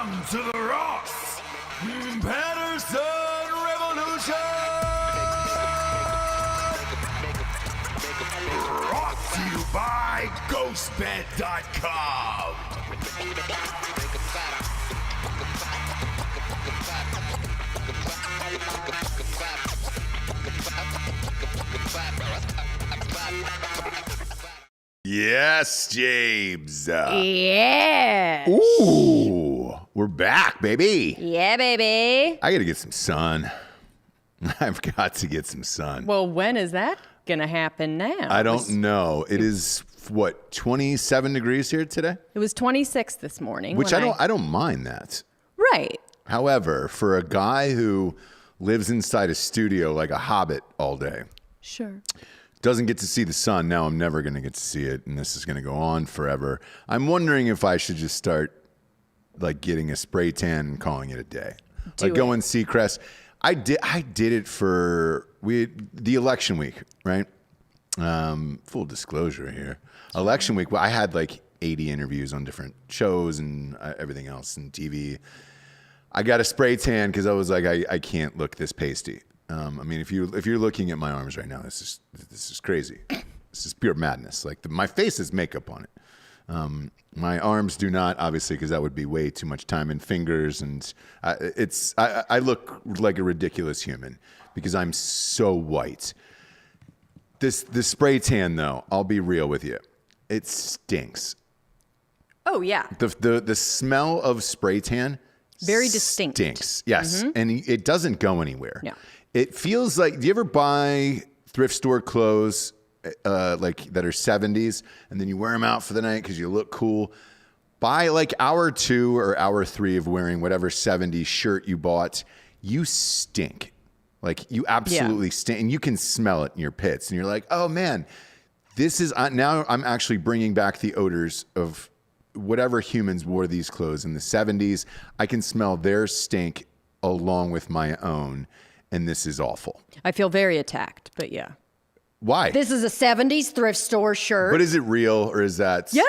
Welcome to the Ross Patterson Revolution! Brought to you by GhostBed.com. Yes, James. Yeah. Ooh, we're back, baby. Yeah, baby. I got to get some sun. I've got to get some sun. Well, when is that going to happen now? I don't know. It is, what, 27 degrees here today? It was 26 this morning. Which I don't mind that. Right. However, for a guy who lives inside a studio like a hobbit all day. Sure. Doesn't get to see the sun. Now I'm never going to get to see it, and this is going to go on forever. I'm wondering if I should just start like getting a spray tan and calling it a day. Going Seacrest. I did it for the election week, right? Full disclosure here. Election week, I had like 80 interviews on different shows and everything else and TV. I got a spray tan because I was like, I can't look this pasty. I mean, if you're looking at my arms right now, this is crazy. This is pure madness. Like my face has makeup on it. My arms do not, obviously, because that would be way too much time, and fingers, and I look like a ridiculous human because I'm so white. The spray tan, though, I'll be real with you, it stinks. Oh yeah. The smell of spray tan very distinct. Stinks. Yes, and it doesn't go anywhere. No. It feels like, do you ever buy thrift store clothes like that are 70s and then you wear them out for the night because you look cool? By like hour 2 or hour 3 of wearing whatever 70s shirt you bought, you stink. Like you absolutely stink, and you can smell it in your pits, and you're like, oh man, this is, now I'm actually bringing back the odors of whatever humans wore these clothes in the 70s. I can smell their stink along with my own. And this is awful. I feel very attacked, but yeah. Why? This is a 70s thrift store shirt. But is it real, or is that? Yeah.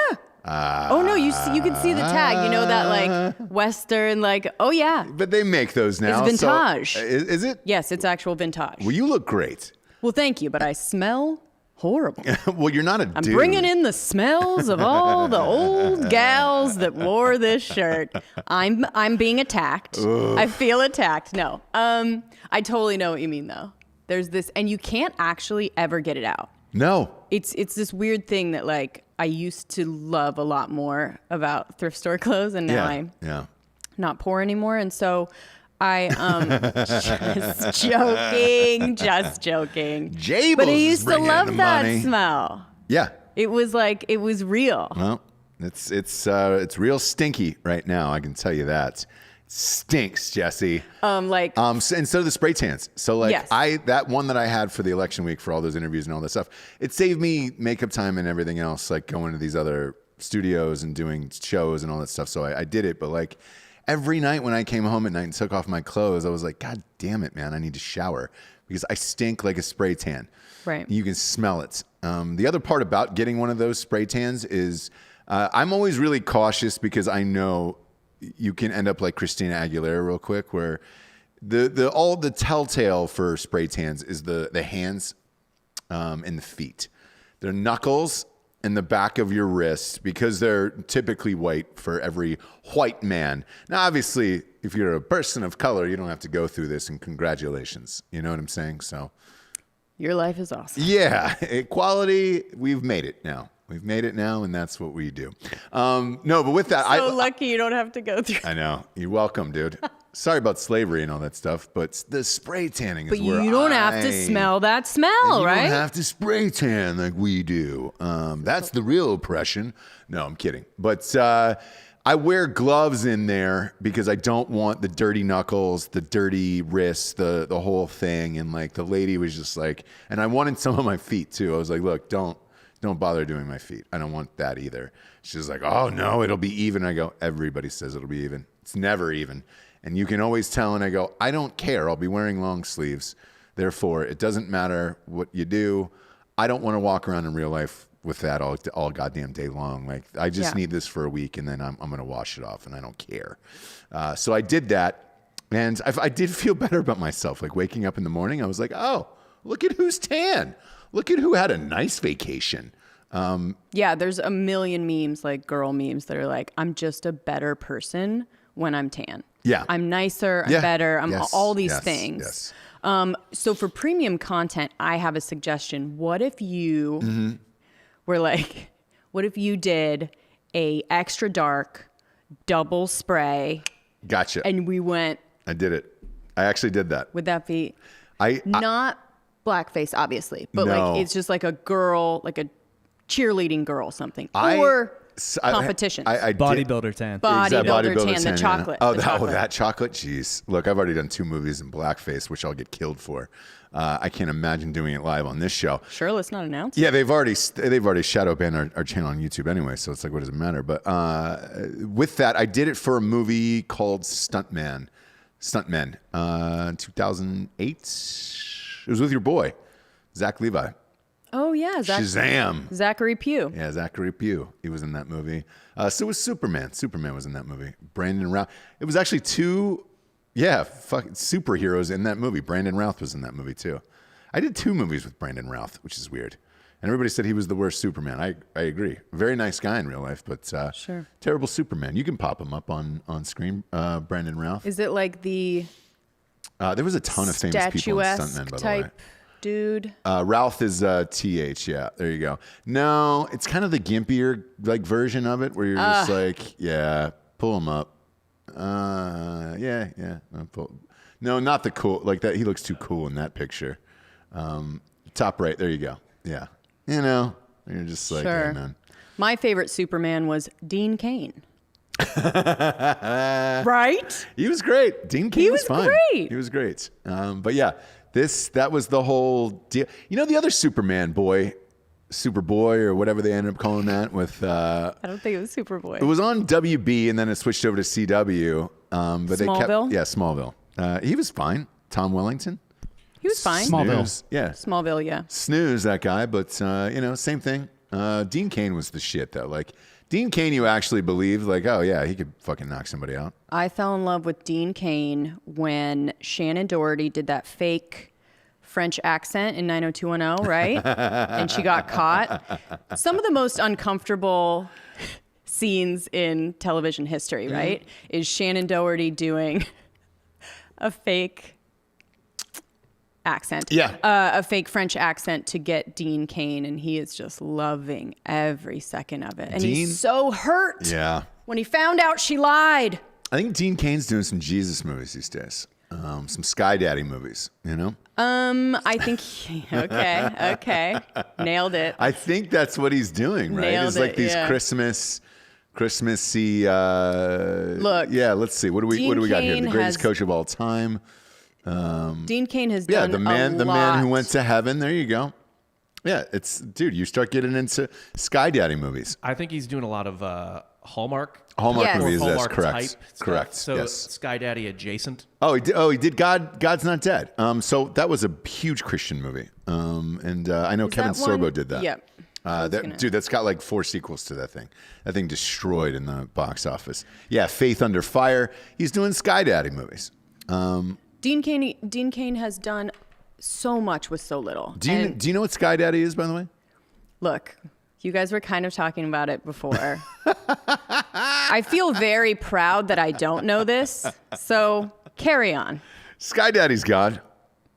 Oh no, you can see the tag. You know that like Western, like, oh yeah. But they make those now. It's vintage. So, is it? Yes, it's actual vintage. Well, you look great. Well, thank you, but I smell horrible. Well, you're not a dude. I'm bringing in the smells of all the old gals that wore this shirt. I'm being attacked. Ugh. I feel attacked. No. I totally know what you mean though. There's this, and you can't actually ever get it out. No. It's this weird thing that like I used to love a lot more about thrift store clothes, and now I'm not poor anymore, and so I just joking. Jables, but I used to love that money. smell. Yeah. It was real. Well, it's real stinky right now. I can tell you that. Stinks, Jessie. And so the spray tans. So like yes. that one that I had for the election week for all those interviews and all that stuff, it saved me makeup time and everything else, like going to these other studios and doing shows and all that stuff. So I did it, but like every night when I came home at night and took off my clothes, I was like, God damn it, man, I need to shower because I stink like a spray tan. Right. You can smell it. The other part about getting one of those spray tans is I'm always really cautious because I know you can end up like Christina Aguilera real quick, where all the telltale for spray tans is the hands and the feet. Their knuckles and the back of your wrists, because they're typically white for every white man. Now, obviously, if you're a person of color, you don't have to go through this, and congratulations. You know what I'm saying? So, your life is awesome. Yeah. Equality, we've made it now. We've made it now, and that's what we do. No, but with that, lucky you don't have to go through. I know. You're welcome, dude. Sorry about slavery and all that stuff, but the spray tanning is where you don't have to smell that smell, right? You don't have to spray tan like we do. That's the real oppression. No, I'm kidding. But I wear gloves in there because I don't want the dirty knuckles, the dirty wrists, the whole thing. And like the lady was just like, and I wanted some of my feet too. I was like, look, don't bother doing my feet. I don't want that either. She was like, oh no, it'll be even. I go, everybody says it'll be even. It's never even. And you can always tell. And I go, I don't care. I'll be wearing long sleeves. Therefore, it doesn't matter what you do. I don't want to walk around in real life with that all goddamn day long. Like I just Yeah. need this for a week, and then I'm going to wash it off, and I don't care. So I did that, and I did feel better about myself. Like waking up in the morning, I was like, oh, look at who's tan. Look at who had a nice vacation. Yeah, there's a million memes, like girl memes, that are like, I'm just a better person when I'm tan. Yeah. I'm nicer, I'm Yeah. better, I'm Yes. all these Yes. things. Yes. So for premium content, I have a suggestion. What if you were like, what if you did a extra dark double spray Gotcha. and we went, I did it. I actually did that. would that be I not blackface, obviously, but No. like it's just like a girl, like a cheerleading girl, something, I- or I- competitions. I did- Bodybuilder tan. Bodybuilder Exactly, tan, the yeah. chocolate. Oh, the that, chocolate. that chocolate. Jeez. Look, I've already done 2 movies in blackface, which I'll get killed for. I can't imagine doing it live on this show. Sure, let's not announce. Yeah, they've already shadow banned our channel on YouTube anyway, so it's like, what does it matter? But with that, I did it for a movie called Stuntmen, 2008. It was with your boy, Zach Levi. Oh yeah, Shazam. Zachary Pugh. Yeah, Zachary Pugh. He was in that movie. So was Superman. Superman was in that movie. Brandon Routh. It was actually 2, fucking superheroes in that movie. Brandon Routh was in that movie too. I did 2 movies with Brandon Routh, which is weird. And everybody said he was the worst Superman. I agree. Very nice guy in real life, but Sure. terrible Superman. You can pop him up on screen, Brandon Routh. Is it like the There was a ton of famous people in Stuntmen, by statuesque the way. type dude? Ralph is TH. Yeah, there you go. No, it's kind of the gimpier like version of it, where you're just like, yeah, pull him up. Yeah. No, not the cool like that. He looks too cool in that picture. Top right, there you go. Yeah, you're just like, Sure. hey, man. My favorite Superman was Dean Cain. Right? He was great. Dean Cain was was fine. great. He was great. But yeah, that was the whole deal. You know, the other Superman boy, Superboy, or whatever they ended up calling that with. I don't think it was Superboy. It was on WB, and then it switched over to CW. But they Smallville? kept, Smallville. He was fine. Tom Wellington. He was fine. Smallville. Snooze. Yeah. Smallville, yeah. Snooze, that guy. But, same thing. Dean Cain was the shit, though. Like, Dean Cain, you actually believed, like, oh, yeah, he could fucking knock somebody out. I fell in love with Dean Cain when Shannon Doherty did that fake French accent in 90210, right? And she got caught. Some of the most uncomfortable scenes in television history, right? Is Shannon Doherty doing a fake accent. Yeah. A fake French accent to get Dean Cain, and he is just loving every second of it. And Dean? he's so hurt Yeah. when he found out she lied. I think Dean Cain's doing some Jesus movies these days. Some Sky Daddy movies, I think okay. Nailed it. I think that's what he's doing, right? Nailed It's like it, these yeah. Christmassy. Look, Yeah, let's see. What do we got here? Cain The greatest has- coach of all time. Dean Cain has Yeah, done the man a who lot. went to heaven. There you go. Yeah, dude, you start getting into Sky Daddy movies. I think he's doing a lot of Hallmark. Hallmark Yes. movies, that's Hallmark correct. type stuff. Correct. So yes. Sky Daddy adjacent. Oh, he did God's Not Dead. So that was a huge Christian movie. And I know Is Kevin that one? Sorbo did that. Yep. Dude, that's got like 4 sequels to that thing. That thing destroyed in the box office. Yeah, Faith Under Fire. He's doing Sky Daddy movies. Dean Cain has done so much with so little. Do you know what Sky Daddy is, by the way? Look, you guys were kind of talking about it before. I feel very proud that I don't know this. So carry on. Sky Daddy's God.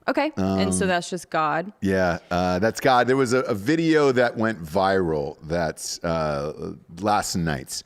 Okay. And so that's just God. Yeah, that's God. There was a video that went viral that's last night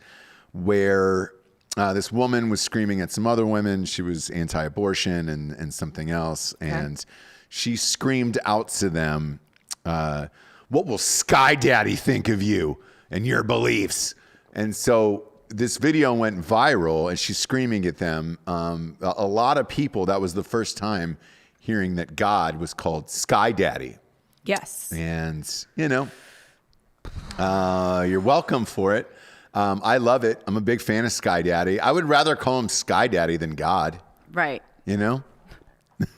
where this woman was screaming at some other women. She was anti-abortion and something else. And she screamed out to them, what will Sky Daddy think of you and your beliefs? And so this video went viral and she's screaming at them. A lot of people, that was the first time hearing that God was called Sky Daddy. Yes. And, you're welcome for it. I love it. I'm a big fan of Sky Daddy. I would rather call him Sky Daddy than God, Right.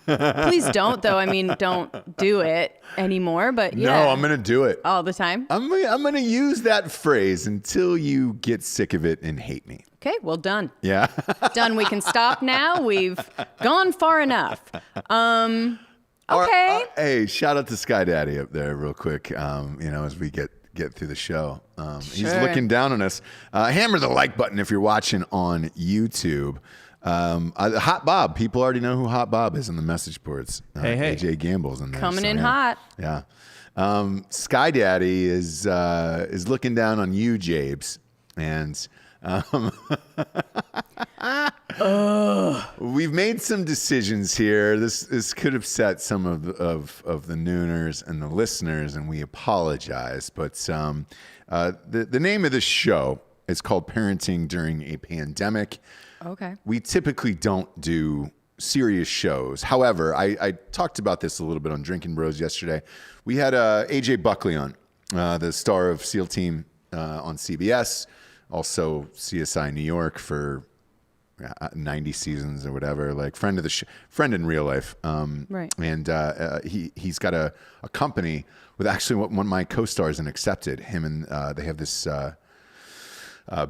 Please don't, though. I mean, don't do it anymore. But yeah. No, I'm going to do it. All the time? I'm going to use that phrase until you get sick of it and hate me. Okay, well, done. Yeah. Done. We can stop now. We've gone far enough. Okay. Hey, shout out to Sky Daddy up there real quick, as we get through the show. He's looking down on us. Hammer the like button if you're watching on YouTube. Hot Bob. People already know who Hot Bob is in the message boards. Hey. AJ Gamble's in there. Coming in hot. Yeah. Sky Daddy is looking down on you, Jabes. And we've made some decisions here. This could upset some of the nooners and the listeners, and we apologize. But the name of this show is called Parenting During a Pandemic. Okay. We typically don't do serious shows. However, I talked about this a little bit on Drinkin Bros yesterday. We had AJ Buckley on, the star of SEAL Team on CBS, also CSI New York for 90 seasons or whatever, like friend of the friend in real life. Right. And he's got a company with actually one of my co-stars in Accepted. Him and they have this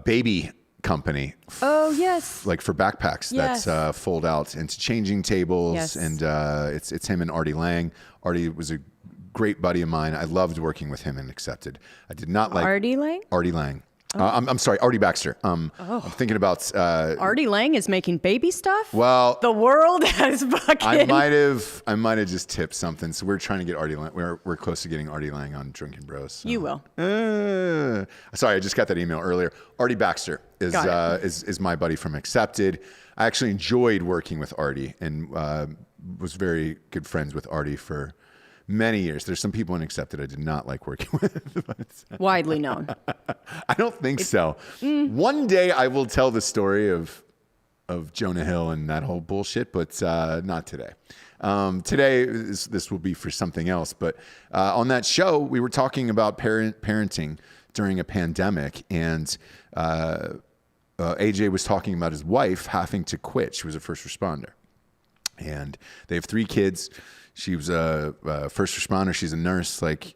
baby company. Oh, yes. Like for backpacks that fold out into changing tables. Yes. And it's him and Artie Lang. Artie was a great buddy of mine. I loved working with him in Accepted. I did not like Artie Lang? Artie Lang. I'm sorry, Artie Baxter. I'm thinking about Artie Lang is making baby stuff? well, The world has fucking... I might have just tipped something. So we're trying to get Artie Lang. We're close to getting Artie Lang on Drinkin Bros. So. You will. Sorry, I just got that email earlier. Artie Baxter is my buddy from Accepted. I actually enjoyed working with Artie and was very good friends with Artie for many years. There's some people in Accepted I did not like working with. But Widely known. I don't think so. One day I will tell the story of Jonah Hill and that whole bullshit, but not today. Today, this will be for something else. But on that show, we were talking about parenting during a pandemic, and AJ was talking about his wife having to quit. She was a first responder, and they have 3 kids. She was a first responder. She's a nurse. Like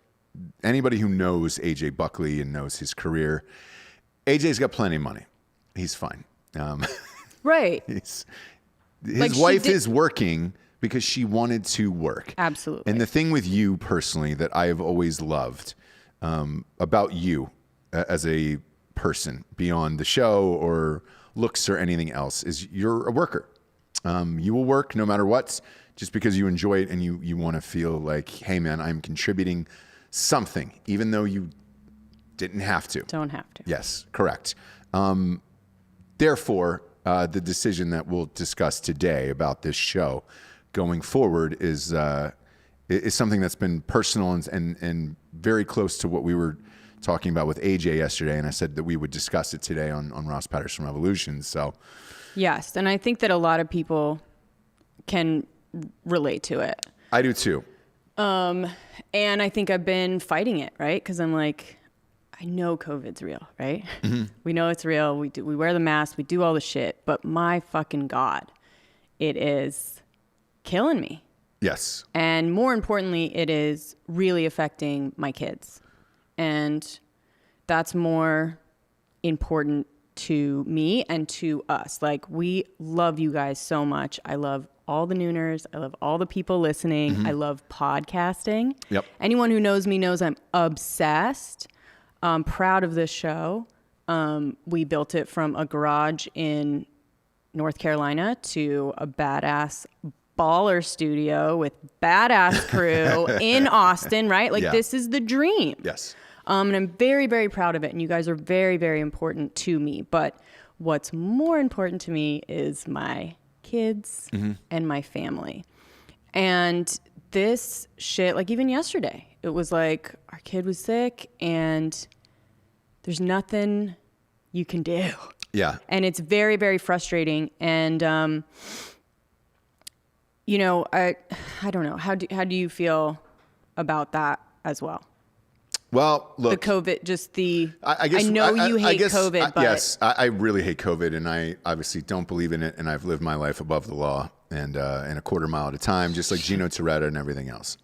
anybody who knows AJ Buckley and knows his career, AJ's got plenty of money. He's fine. Right. His Like wife is working because she wanted to work. Absolutely. And the thing with you personally that I have always loved about you as a person beyond the show or looks or anything else is you're a worker. You will work no matter what, just because you enjoy it and you want to feel like, hey man, I'm contributing something, even though you didn't have to. Don't have to. Yes, correct. Therefore, the decision that we'll discuss today about this show going forward is something that's been personal and very close to what we were talking about with AJ yesterday. And I said that we would discuss it today on Ross Patterson Revolution. So, yes. And I think that a lot of people can relate to it. I do too. And I think I've been fighting it, right? Because I'm like, I know COVID's real, right? Mm-hmm. We know it's real. We wear the mask. We do all the shit. But my fucking God, it is killing me. Yes. And more importantly, it is really affecting my kids. And that's more important to me and to us. Like, we love you guys so much. I love all the nooners. I love all the people listening. Mm-hmm. I love podcasting. Yep. Anyone who knows me knows I'm obsessed. I'm proud of this show. We built it from a garage in North Carolina to a badass baller studio with badass crew in Austin, right? Like, this is the dream. Yes. And I'm very, very proud of it. And you guys are very, very important to me. But what's more important to me is my kids and my family. And this shit, like even yesterday, it was like our kid was sick and there's nothing you can do. Yeah. And it's very, very frustrating. And, I don't know. How do you feel about that as well? Well, look, the COVID, just the, I guess, I know you hate COVID, but yes, I really hate COVID, and I obviously don't believe in it, and I've lived my life above the law and a quarter mile at a time, just like Gino Toretta and everything else.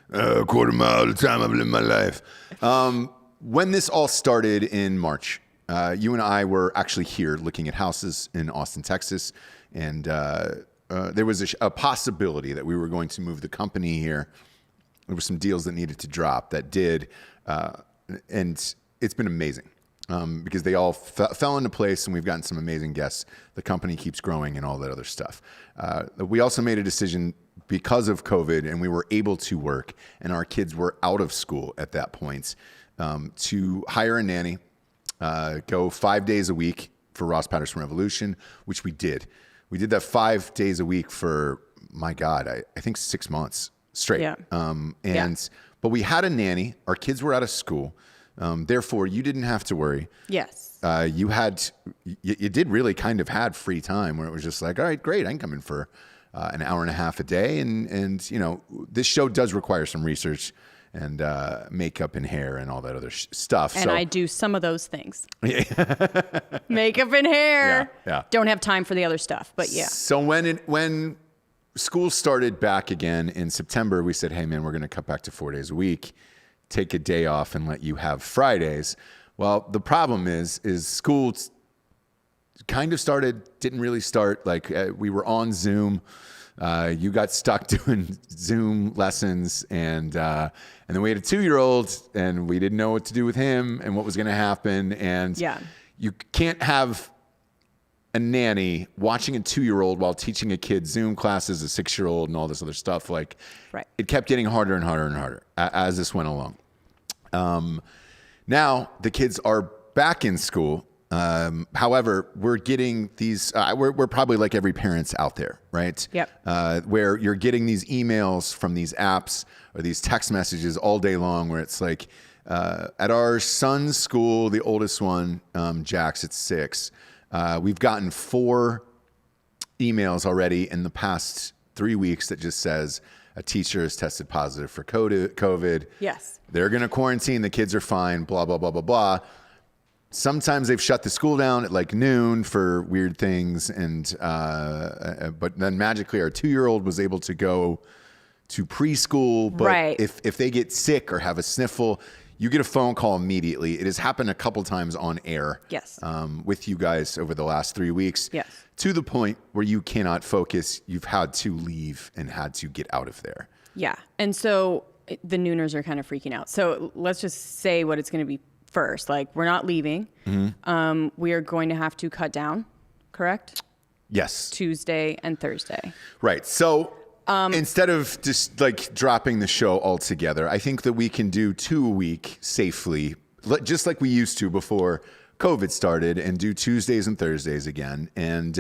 A quarter mile at a time, I've lived my life. When this all started in March, you and I were actually here looking at houses in Austin, Texas, and there was a possibility that we were going to move the company here. There were some deals that needed to drop that did, and it's been amazing because they all fell into place, and we've gotten some amazing guests. The company keeps growing and all that other stuff. We also made a decision because of COVID, and we were able to work, and our kids were out of school at that point, to hire a nanny, go 5 days a week for Ross Patterson Revolution, which we did. We did that 5 days a week for, my God, I think 6 months straight. Yeah. But we had a nanny. Our kids were out of school. Therefore, you didn't have to worry. Yes. You did really kind of had free time where it was just like, all right, great. I can come in for an hour and a half a day. And you know, this show does require some research and makeup and hair and all that other stuff. And I do some of those things. Makeup and hair. Yeah. Don't have time for the other stuff, but yeah. So when school started back again in September, we said, hey man, we're going to cut back to 4 days a week, take a day off and let you have Fridays. Well, the problem is school kind of didn't really start. Like we were on Zoom. You got stuck doing Zoom lessons, and then we had a 2-year-old, and we didn't know what to do with him and what was going to happen. And you can't have a nanny watching a 2-year-old while teaching a kid Zoom classes, a 6-year-old, and all this other stuff. Like, it kept getting harder and harder and harder as this went along. Now the kids are back in school. However, we're getting these, we're probably like every parent's out there, right? Yep. Where you're getting these emails from these apps or these text messages all day long where it's like, at our son's school, the oldest one, Jax, at 6, we've gotten 4 emails already in the past 3 weeks that just says a teacher has tested positive for COVID. Yes. They're going to quarantine. The kids are fine, blah, blah, blah, blah, blah. Sometimes they've shut the school down at like noon for weird things. And, but then magically our 2-year-old was able to go to preschool. But if they get sick or have a sniffle, you get a phone call immediately. It has happened a couple times on air. Yes. With you guys over the last 3 weeks. Yes. To the point where you cannot focus. You've had to leave and had to get out of there. Yeah. And so the nooners are kind of freaking out. So let's just say what it's going to be first. Like, we're not leaving. Mm-hmm. We are going to have to cut down, correct? Yes. Tuesday and Thursday. Right. So instead of just like dropping the show altogether, I think that we can do 2 a week safely, just like we used to before COVID started, and do Tuesdays and Thursdays again. And,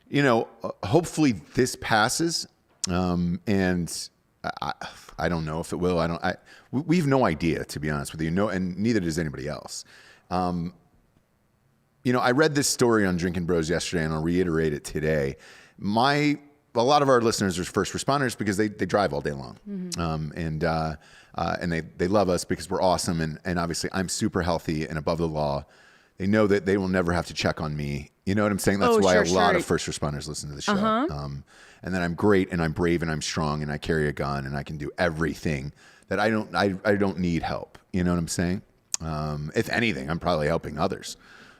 you know, hopefully this passes. And I don't know if it will. We have no idea, to be honest with you. No, and neither does anybody else. You know, I read this story on Drinkin Bros yesterday, and I'll reiterate it today. A lot of our listeners are first responders because they drive all day long, and they love us because we're awesome, and obviously I'm super healthy and above the law. They know that they will never have to check on me. You know what I'm saying? That's why a lot of first responders listen to the show. And then I'm great, and I'm brave, and I'm strong, and I carry a gun, and I can do everything that I don't need help. You know what I'm saying? If anything, I'm probably helping others.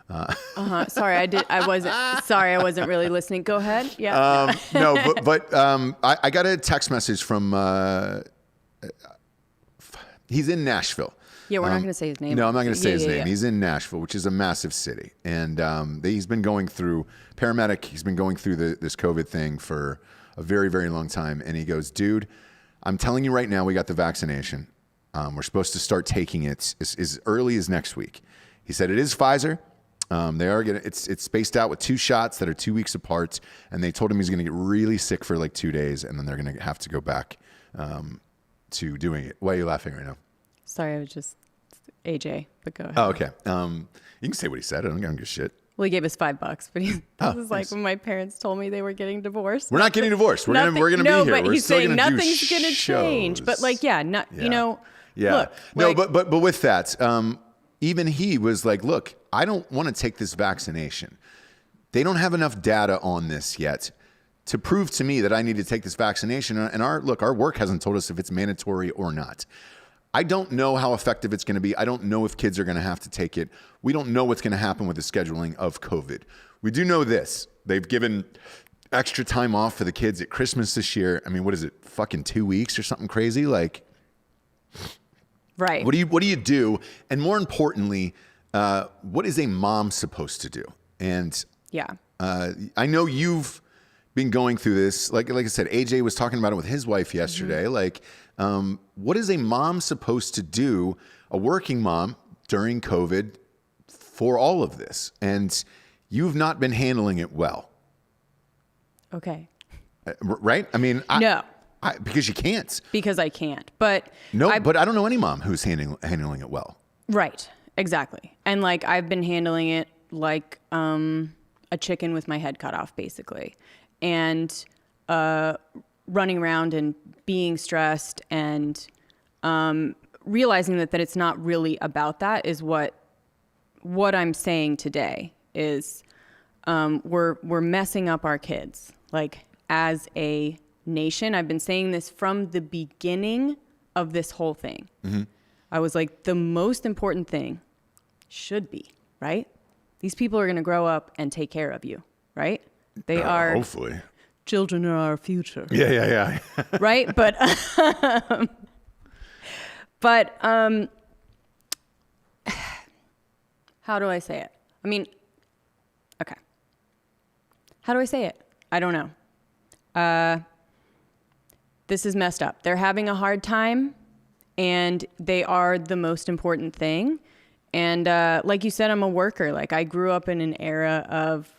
Sorry, I wasn't really listening. Go ahead. Yeah. No, but I got a text message from, he's in Nashville. Yeah, we're not going to say his name. No, I'm not going to say his name. He's in Nashville, which is a massive city. And he's been going through, paramedic, he's been going through this COVID thing for a very, very long time. And he goes, dude, I'm telling you right now, we got the vaccination. We're supposed to start taking it as early as next week. He said it is Pfizer. They are it's spaced out with 2 shots that are 2 weeks apart. And they told him he's going to get really sick for like 2 days. And then they're going to have to go back to doing it. Why are you laughing right now? Sorry, I was just AJ, but go ahead. Oh, okay. You can say what he said. I don't give a shit. Well, he gave us $5, but this is like when my parents told me they were getting divorced. We're not getting divorced. We're gonna be here. No, but we're he's still saying gonna nothing's do gonna change. But like, you know. Yeah. Look, no, but with that, even he was like, look, I don't want to take this vaccination. They don't have enough data on this yet to prove to me that I need to take this vaccination. And our work hasn't told us if it's mandatory or not. I don't know how effective it's going to be. I don't know if kids are going to have to take it. We don't know what's going to happen with the scheduling of COVID. We do know this. They've given extra time off for the kids at Christmas this year. I mean, what is it? Fucking 2 weeks or something crazy? Like, right. What do you do? And more importantly, what is a mom supposed to do? And Yeah. I know you've been going through this. Like I said, AJ was talking about it with his wife yesterday. Like, what is a mom supposed to do, a working mom during COVID for all of this? And you've not been handling it well. Okay. Right? I mean, No. because you can't. Because I can't. But But I don't know any mom who's handling it well. Right. Exactly. And like I've been handling it like a chicken with my head cut off, basically. And running around and being stressed and realizing that it's not really about that is what I'm saying today is we're messing up our kids. Like as a nation, I've been saying this from the beginning of this whole thing. Mm-hmm. I was like, the most important thing should be, right? These people are going to grow up and take care of you, right? They are. Hopefully. Children are our future. Yeah. Right? But how do I say it? I mean, okay. How do I say it? I don't know. This is messed up. They're having a hard time, and they are the most important thing. And like you said, I'm a worker. Like I grew up in an era of,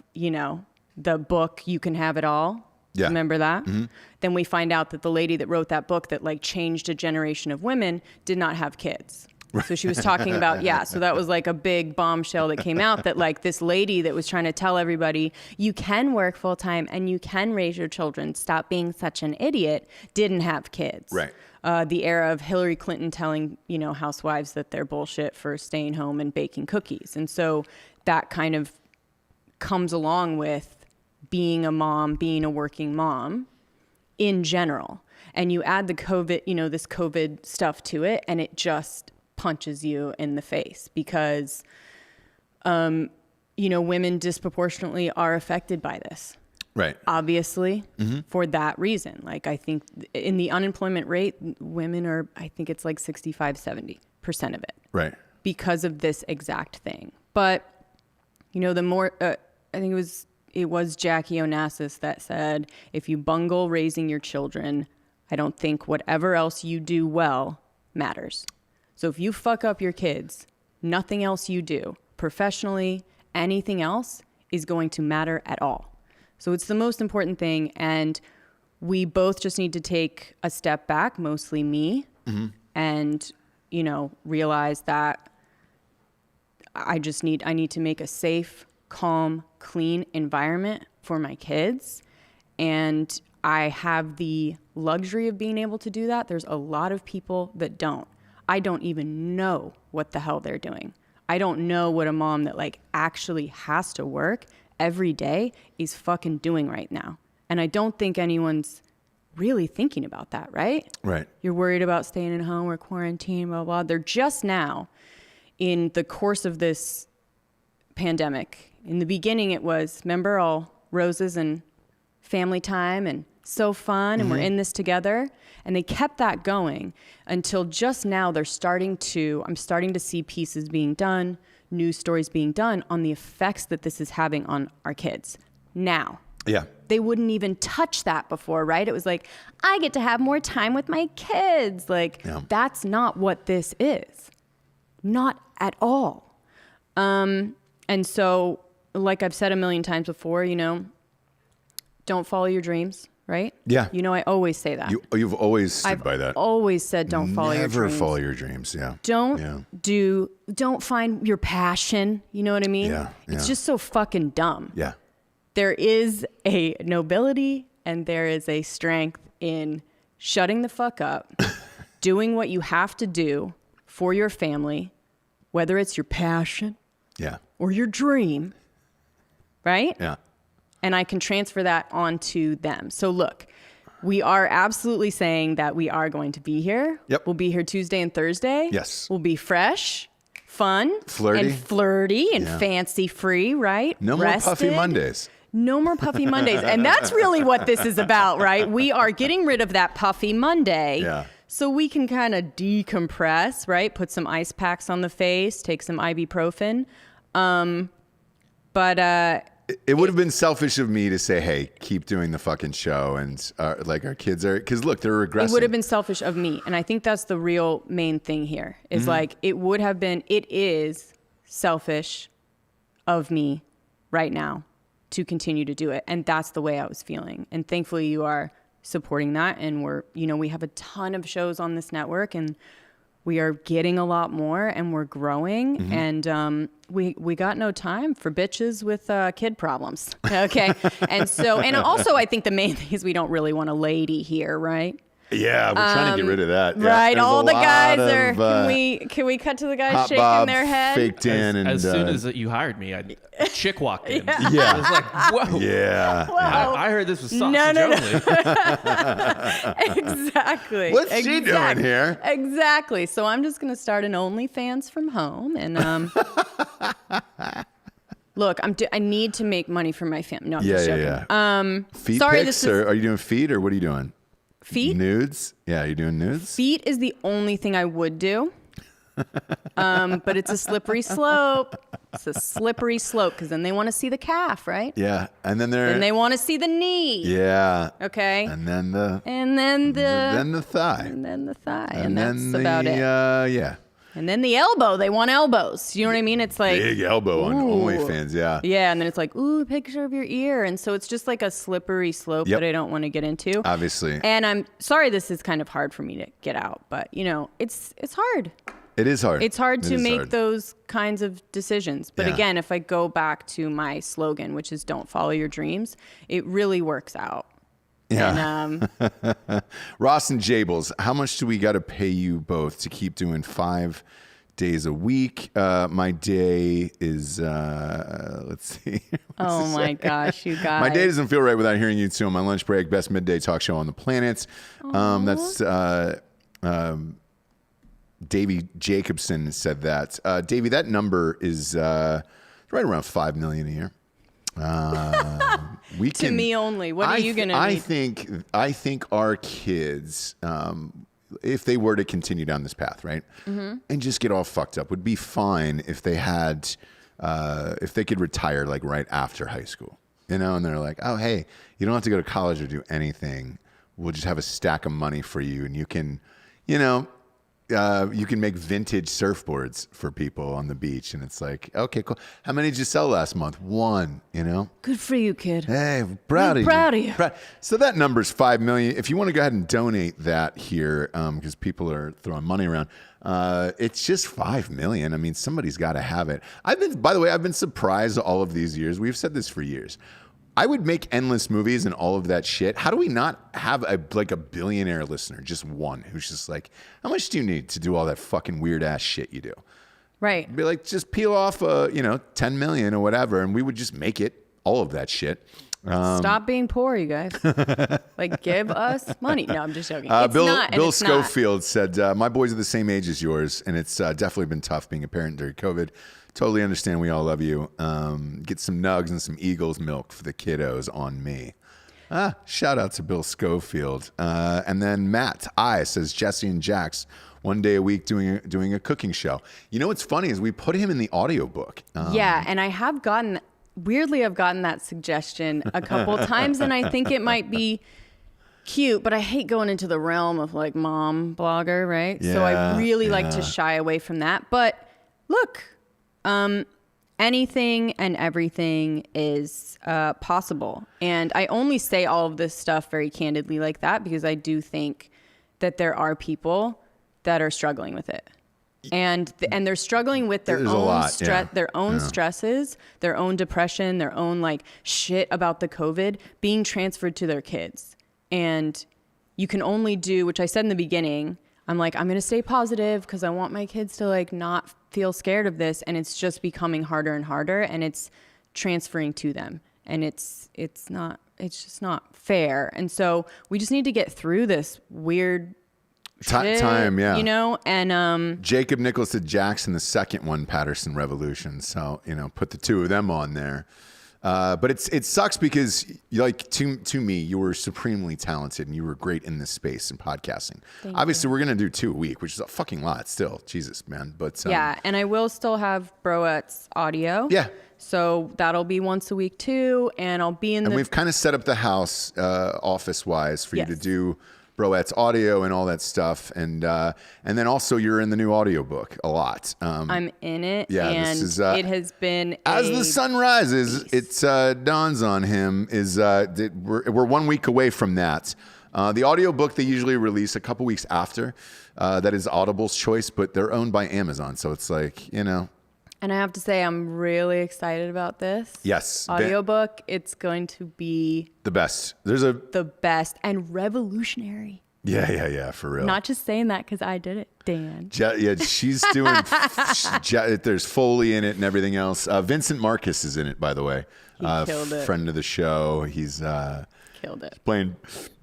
the book, You Can Have It All. Yeah. Remember that? Mm-hmm. Then we find out that the lady that wrote that book that like changed a generation of women did not have kids. So she was talking about, so that was like a big bombshell that came out that like this lady that was trying to tell everybody, you can work full time and you can raise your children. Stop being such an idiot. Didn't have kids. Right. The era of Hillary Clinton telling, housewives that they're bullshit for staying home and baking cookies. And so that kind of comes along with being a mom, being a working mom in general. And you add the COVID, this COVID stuff to it, and it just punches you in the face because, women disproportionately are affected by this. Right. Obviously, for that reason. Like, I think in the unemployment rate, women are, I think it's like 65-70% of it. Right. Because of this exact thing. But, the more, I think it was Jackie Onassis that said, if you bungle raising your children, I don't think whatever else you do well matters. So if you fuck up your kids, nothing else you do, professionally, anything else is going to matter at all. So it's the most important thing. And we both just need to take a step back, mostly me, and, realize that I need to make a safe, calm, clean environment for my kids. And I have the luxury of being able to do that. There's a lot of people that don't. I don't even know what the hell they're doing. I don't know what a mom that like actually has to work every day is fucking doing right now. And I don't think anyone's really thinking about that, right? Right. You're worried about staying at home or quarantine, blah, blah. They're just now in the course of this pandemic. In the beginning, it was, remember, all roses and family time and so fun and we're in this together. And they kept that going until just now I'm starting to see pieces being done, news stories being done on the effects that this is having on our kids now. Yeah. They wouldn't even touch that before, right? It was like, I get to have more time with my kids. Like, That's not what this is. Not at all. And so, like I've said a million times before, don't follow your dreams, right? Yeah. I always say that. You've always stood by that. I've always said don't follow your dreams. Never follow your dreams, yeah. Don't find your passion, you know what I mean? Yeah. It's just so fucking dumb. Yeah. There is a nobility and there is a strength in shutting the fuck up, doing what you have to do for your family, whether it's your passion Yeah. or your dream, right? Yeah. and I can transfer that onto them. So look, we are absolutely saying that we are going to be here. Yep. We'll be here Tuesday and Thursday. Yes. We'll be fresh, fun, flirty and fancy free, right? No more puffy Mondays. No more puffy Mondays. And that's really what this is about, right? We are getting rid of that puffy Monday. Yeah. So we can kind of decompress, right? Put some ice packs on the face, take some ibuprofen. It would have been selfish of me to say, hey, keep doing the fucking show. And like our kids are, because look, they're regressing. It would have been selfish of me. And I think that's the real main thing here is like, it is selfish of me right now to continue to do it. And that's the way I was feeling. And thankfully you are supporting that. And we have a ton of shows on this network and we are getting a lot more and we're growing. And we got no time for bitches with kid problems. Okay. and also I think the main thing is we don't really want a lady here, right? Yeah, we're trying to get rid of that. Right, yeah, all the guys are. Can we cut to the guys shaking Bob, their head? Fake tan, as soon as you hired me, a chick walked in. Yeah. I was like, whoa. Yeah. Whoa. I heard this was sausage only. Exactly. What's she doing here? Exactly. So I'm just gonna start an OnlyFans from home, and look, I need to make money for my family. No, I'm just joking. Yeah. Feet sorry, pics, or are you doing feet, or what are you doing? Feet? Nudes? Yeah, you doing nudes? Feet is the only thing I would do. But it's a slippery slope. It's a slippery slope because then they want to see the calf, right? Yeah, and then they want to see the knee. Yeah. Okay. And then the thigh. And then the thigh. And that's then about it. Yeah. And then the elbow. They want elbows. You know what I mean? It's like big elbow on OnlyFans. Yeah. Yeah, and then it's like, ooh, a picture of your ear. And so it's just like a slippery slope that I don't want to get into. Obviously. And I'm sorry this is kind of hard for me to get out, but it's hard. It is hard. It's hard to make those kinds of decisions. But again, if I go back to my slogan, which is don't follow your dreams, it really works out. Yeah. And, Ross and Jables, how much do we got to pay you both to keep doing 5 days a week? My day is, let's see. oh my gosh, you guys. My day doesn't feel right without hearing you two on my lunch break. Best midday talk show on the planet. That's Davey Jacobson said that. Davey, that number is right around $5 million a year. To me only. What are you going to need? I think our kids, if they were to continue down this path, right, and just get all fucked up, would be fine if they had, if they could retire like right after high school, and they're like, oh, hey, you don't have to go to college or do anything. We'll just have a stack of money for you, and you can, you can make vintage surfboards for people on the beach. And it's like, okay, cool. How many did you sell last month? 1, Good for you, kid. Hey, proud of you. So that number's $5 million. If you want to go ahead and donate that here, because people are throwing money around, it's just $5 million. I mean, somebody's got to have it. By the way, I've been surprised all of these years. We've said this for years. I would make endless movies and all of that shit. How do we not have a billionaire listener, just one, who's just like, how much do you need to do all that fucking weird ass shit you do? Right. Be like, just peel off, 10 million or whatever, and we would just make it, all of that shit. Stop being poor, you guys. Give us money. No, I'm just joking. Bill Schofield said, my boys are the same age as yours, and it's definitely been tough being a parent during COVID. Totally understand. We all love you. Get some nugs and some Eagles milk for the kiddos on me. Shout out to Bill Schofield. And then Matt I says, Jessie and Jax, 1 day a week doing a cooking show. You know what's funny is we put him in the audiobook. Yeah, and I've gotten that suggestion a couple times, and I think it might be cute, but I hate going into the realm of like mom blogger, right? So I really like to shy away from that. But look, anything and everything is possible. And I only say all of this stuff very candidly like that because I do think that there are people that are struggling with it. And they're struggling with their own stresses, their own depression, their own like shit about the COVID being transferred to their kids. And you can only do, which I said in the beginning, I'm like, I'm going to stay positive because I want my kids to like not feel scared of this. And it's just becoming harder and harder, and it's transferring to them. and it's just not fair. And so we just need to get through this weird time, yeah. You know, and Jacob Nicholas did Jackson, the second one, Patterson Revolution. So, you know, put the two of them on there. But it sucks because, like, to me, you were supremely talented and you were great in this space in podcasting. Obviously, we're going to do 2 a week, which is a fucking lot still. Jesus, man. But yeah, and I will still have Broettes audio. Yeah. So that'll be once a week too, and I'll be in and we've kind of set up the house office-wise for you to do Broettes audio and all that stuff, and then also you're in the new audiobook a lot. I'm in it, yeah, and this is, it has been as the sun rises, it dawns on him. We're 1 week away from that. The audiobook they usually release a couple weeks after. That is Audible's choice, but they're owned by Amazon, so it's like, you know. And I have to say, I'm really excited about this. Yes. Audiobook, it's going to be the best. The best and revolutionary. Yeah, for real. Not just saying that because I did it, Dan. Yeah, she's doing, there's Foley in it and everything else. Vincent Marcus is in it, by the way. He killed it. Friend of the show. He's killed it. Playing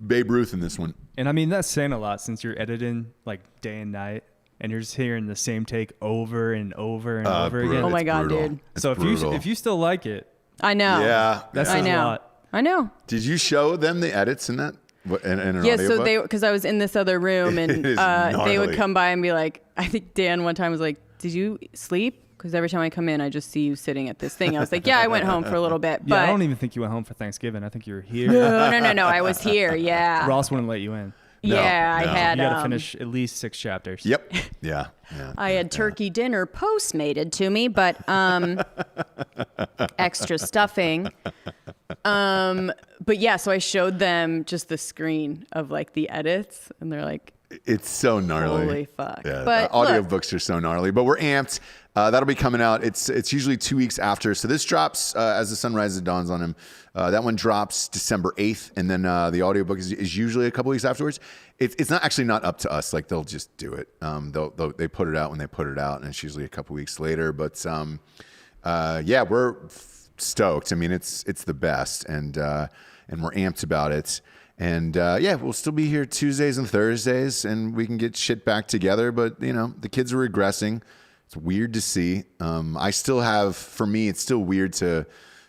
Babe Ruth in this one. And I mean, that's saying a lot since you're editing like day and night. And you're just hearing the same take over and over and over again. Oh my God, dude. So if you still like it, I know. Yeah. That's I a know. lot. I know. Did you show them the edits in that? In an Yeah, audiobook? so because I was in this other room and It is they would gnarly. come by and be like, I think Dan one time was like, did you sleep? Because every time I come in, I just see you sitting at this thing. I was like, yeah, I went home for a little bit. Yeah, But I don't even think you went home for Thanksgiving. I think you were here. No. I was here. Yeah. Ross wouldn't let you in. Yeah, no. I had. You got to finish at least 6 chapters. Yep. Yeah. I had turkey dinner postmated to me, but extra stuffing. But yeah, so I showed them just the screen of like the edits, and they're like, It's so gnarly. holy fuck. Yeah, But audiobooks are so gnarly, but we're amped. That'll be coming out. It's usually 2 weeks after. So this drops as the sun rises and dawns on him. That one drops December 8th, and then the audiobook is usually a couple weeks afterwards. It's not actually not up to us. Like they'll just do it. They put it out when they put it out, and it's usually a couple weeks later. But yeah, we're stoked. I mean, it's the best, and we're amped about it. And yeah, we'll still be here Tuesdays and Thursdays, and we can get shit back together. But you know, the kids are regressing. It's weird to see. I still have, for me, it's still weird to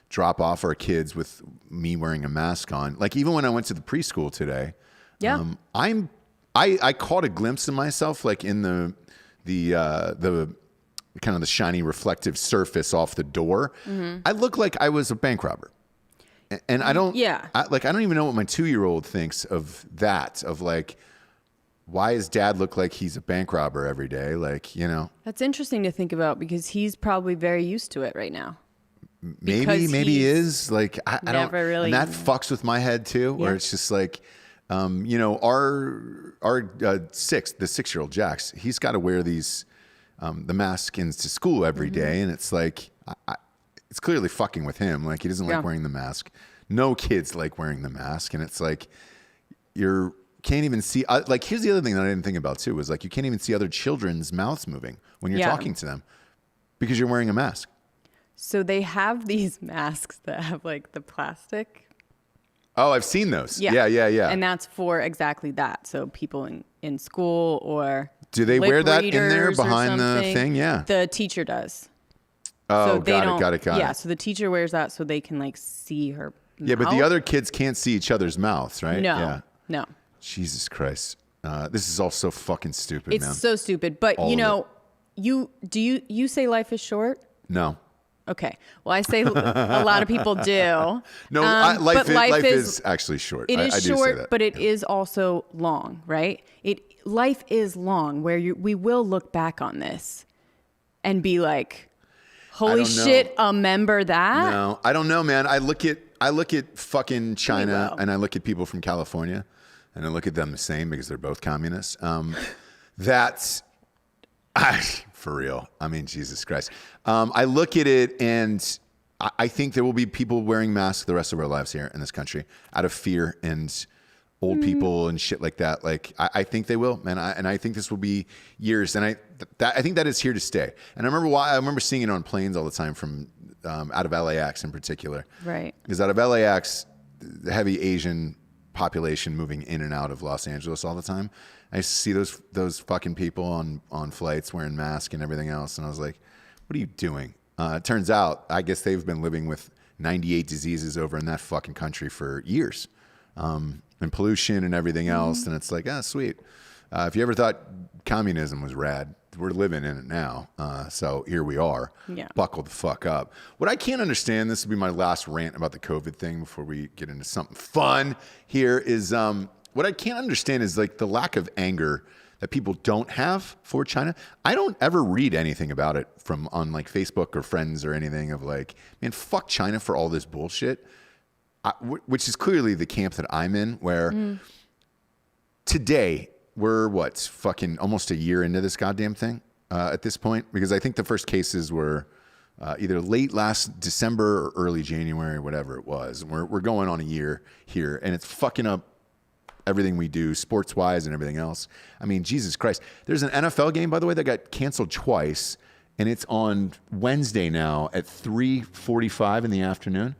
drop off our kids with me wearing a mask on. Like even when I went to the preschool today, Yeah. I caught a glimpse of myself, like in the kind of the shiny reflective surface off the door. Mm-hmm. I look like I was a bank robber. And I don't, I don't even know what my 2-year-old thinks of that, of like, why does dad look like he's a bank robber every day? Like, you know, That's interesting to think about because he's probably very used to it right now. maybe he is like, I don't really- and that fucks with my head too, where it's just like, you know, the 6-year-old Jax, he's got to wear these, the mask into school every day. And it's like, it's clearly fucking with him. Like he doesn't like wearing the mask. No kids like wearing the mask. And it's like, can't even see, like, here's the other thing that I didn't think about too, was like, you can't even see other children's mouths moving when you're talking to them because you're wearing a mask. So they have these masks that have like the plastic. Oh, I've seen those. Yeah. And that's for exactly that. So people in school or do they wear that in there readers or behind the something. thing? Yeah. The teacher does. Oh, So they got it. Yeah, so the teacher wears that so they can like see her mouth. Yeah, but the other kids can't see each other's mouths, right? No, Yeah. no. Jesus Christ. This is all so fucking stupid, It's man. so stupid. But All you of know, you say life is short? No. Okay. Well, I say a lot of people do. No, but life is actually short. It is I do short, say that. but it is also long, right? Life is long where we will look back on this and be like, holy don't know. shit, remember that? No, I don't know, man. I look at fucking China will. and I look at people from California and I look at them the same because they're both communists. That's for real. I mean, Jesus Christ. I look at it and I think there will be people wearing masks the rest of our lives here in this country out of fear and old people and shit like that. Like, I think they will, man. And I think this will be years. And I think that is here to stay. And I remember seeing it on planes all the time from out of LAX in particular. Right. Because out of LAX, the heavy Asian population moving in and out of Los Angeles all the time. I used to see those fucking people on flights wearing masks and everything else. And I was like, what are you doing? It turns out, I guess they've been living with 98 diseases over in that fucking country for years. And pollution and everything else. And it's like, sweet. If you ever thought communism was rad, we're living in it now. So here we are. Yeah. Buckle the fuck up. What I can't understand, this will be my last rant about the COVID thing before we get into something fun here, is what I can't understand is like the lack of anger that people don't have for China. I don't ever read anything about it on like Facebook or friends or anything of like, man, fuck China for all this bullshit. Which is clearly the camp that I'm in, where today we're fucking almost a year into this goddamn thing at this point, because I think the first cases were either late last December or early January, whatever it was. We're going on a year here, and it's fucking up everything we do sports wise and everything else. I mean, Jesus Christ. There's an NFL game, by the way, that got canceled twice, and it's on Wednesday now at 3:45 in the afternoon.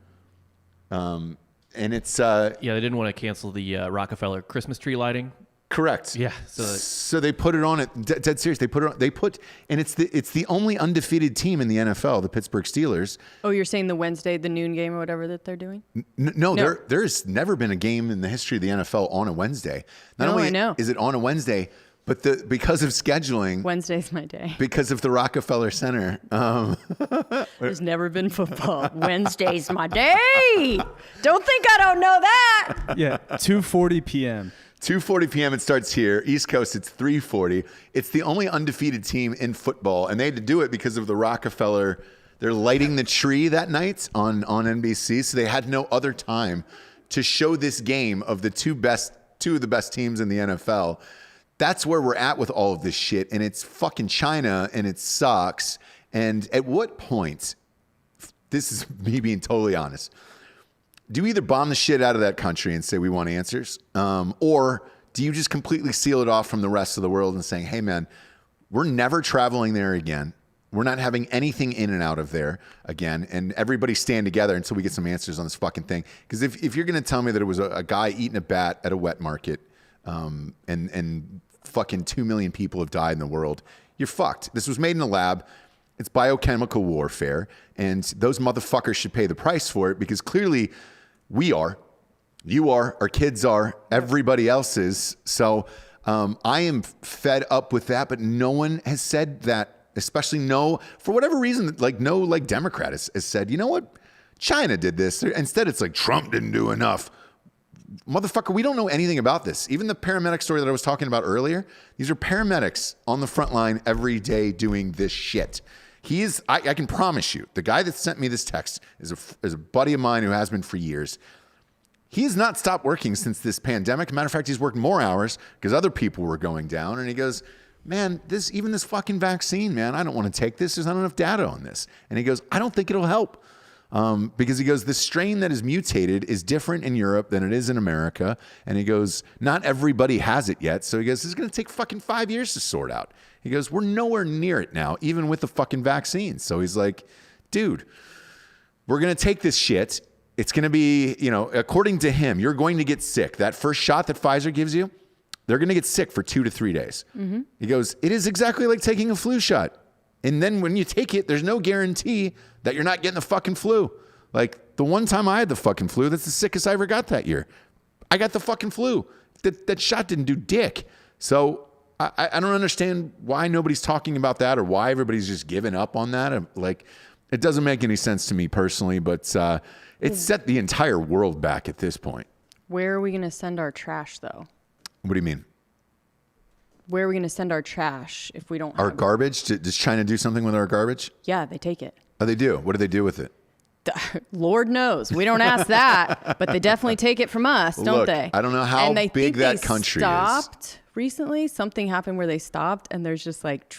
And it's Yeah, they didn't want to cancel the Rockefeller Christmas tree lighting. correct. Yeah, So they put it on it. Dead serious. They put it on. And it's the only undefeated team in the NFL, the Pittsburgh Steelers. Oh, you're saying the Wednesday, the noon game or whatever that they're doing? No. There's never been a game in the history of the NFL on a Wednesday. Not only I know. is it on a Wednesday, but because of scheduling, Wednesday's my day. because of the Rockefeller Center. There's never been football. Wednesday's my day. Don't think I don't know that. Yeah, 2:40 p.m. 2:40 p.m. it starts here. East Coast, it's 3:40. It's the only undefeated team in football, and they had to do it because of the Rockefeller. They're lighting the tree that night on NBC, so they had no other time to show this game of the two of the best teams in the NFL. That's where we're at with all of this shit, and it's fucking China, and it sucks. And at what point, this is me being totally honest, do you either bomb the shit out of that country and say we want answers, or do you just completely seal it off from the rest of the world and saying, hey man, we're never traveling there again. We're not having anything in and out of there again, and everybody stand together until we get some answers on this fucking thing. Because if you're going to tell me that it was a guy eating a bat at a wet market, and fucking 2 million people have died in the world, you're fucked. This was made in a lab. It's biochemical warfare, and those motherfuckers should pay the price for it, because clearly we are, you are, our kids are, everybody else is. So I am fed up with that, but no one has said that, especially for whatever reason, no Democrat has said, you know what, China did this. Instead, it's like Trump didn't do enough. Motherfucker, we don't know anything about this. Even the paramedic story that I was talking about earlier, these are paramedics on the front line every day doing this shit. I can promise you, the guy that sent me this text is a buddy of mine who has been for years. He has not stopped working since this pandemic. Matter of fact, he's worked more hours because other people were going down. And he goes, man, this fucking vaccine, man, I don't want to take this. There's not enough data on this. And he goes, I don't think it'll help. Because he goes, the strain that is mutated is different in Europe than it is in America. And he goes, not everybody has it yet. So he goes, this is going to take fucking 5 years to sort out. He goes, we're nowhere near it now, even with the fucking vaccine. So he's like, dude, we're going to take this shit. It's going to be, according to him, you're going to get sick. That first shot that Pfizer gives you, they're going to get sick for 2 to 3 days. Mm-hmm. He goes, it is exactly like taking a flu shot. And then when you take it, there's no guarantee that you're not getting the fucking flu. Like the one time I had the fucking flu, that's the sickest I ever got that year. I got the fucking flu. That shot didn't do dick. So I don't understand why nobody's talking about that, or why everybody's just giving up on that. Like, it doesn't make any sense to me personally, but it's set the entire world back at this point. Where are we going to send our trash, though? What do you mean? Where are we going to send our trash if we don't have Our garbage? Does China do something with our garbage? Yeah, they take it. Oh, they do? What do they do with it? Lord knows. We don't ask that, but they definitely take it from us, don't Look, they? I don't know how and I big think that they country stopped recently. Something happened where they stopped, and there's just like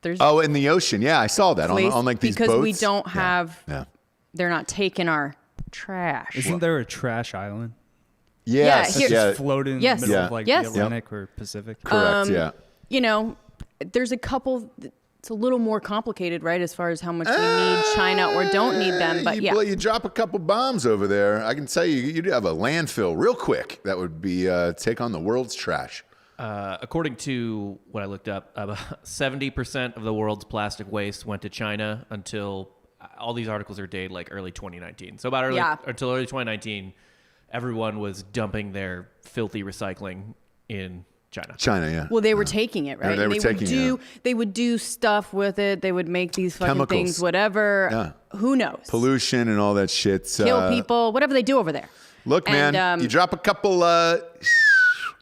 there's Oh, in the ocean. Yeah, I saw that on like these because boats. we don't have. Yeah. They're not taking our trash. Isn't there a trash island? Yes. here- Yeah. Just floating in Yes. the middle Yeah. of like Yes. the Atlantic or Pacific. Correct. Yeah. There's a couple. it's a little more complicated, right? As far as how much we need China or don't need them. But you drop a couple bombs over there. I can tell you, you'd have a landfill real quick. That would be take on the world's trash. According to what I looked up, about 70% of the world's plastic waste went to China until all these articles are dated like early 2019. So until early 2019, everyone was dumping their filthy recycling in China. Yeah. Well, they were taking it, right? They would do stuff with it. They would make these fucking Chemicals. things, whatever. Yeah. Who knows? Pollution and all that shit. Kill people, whatever they do over there. Look, man, you drop a couple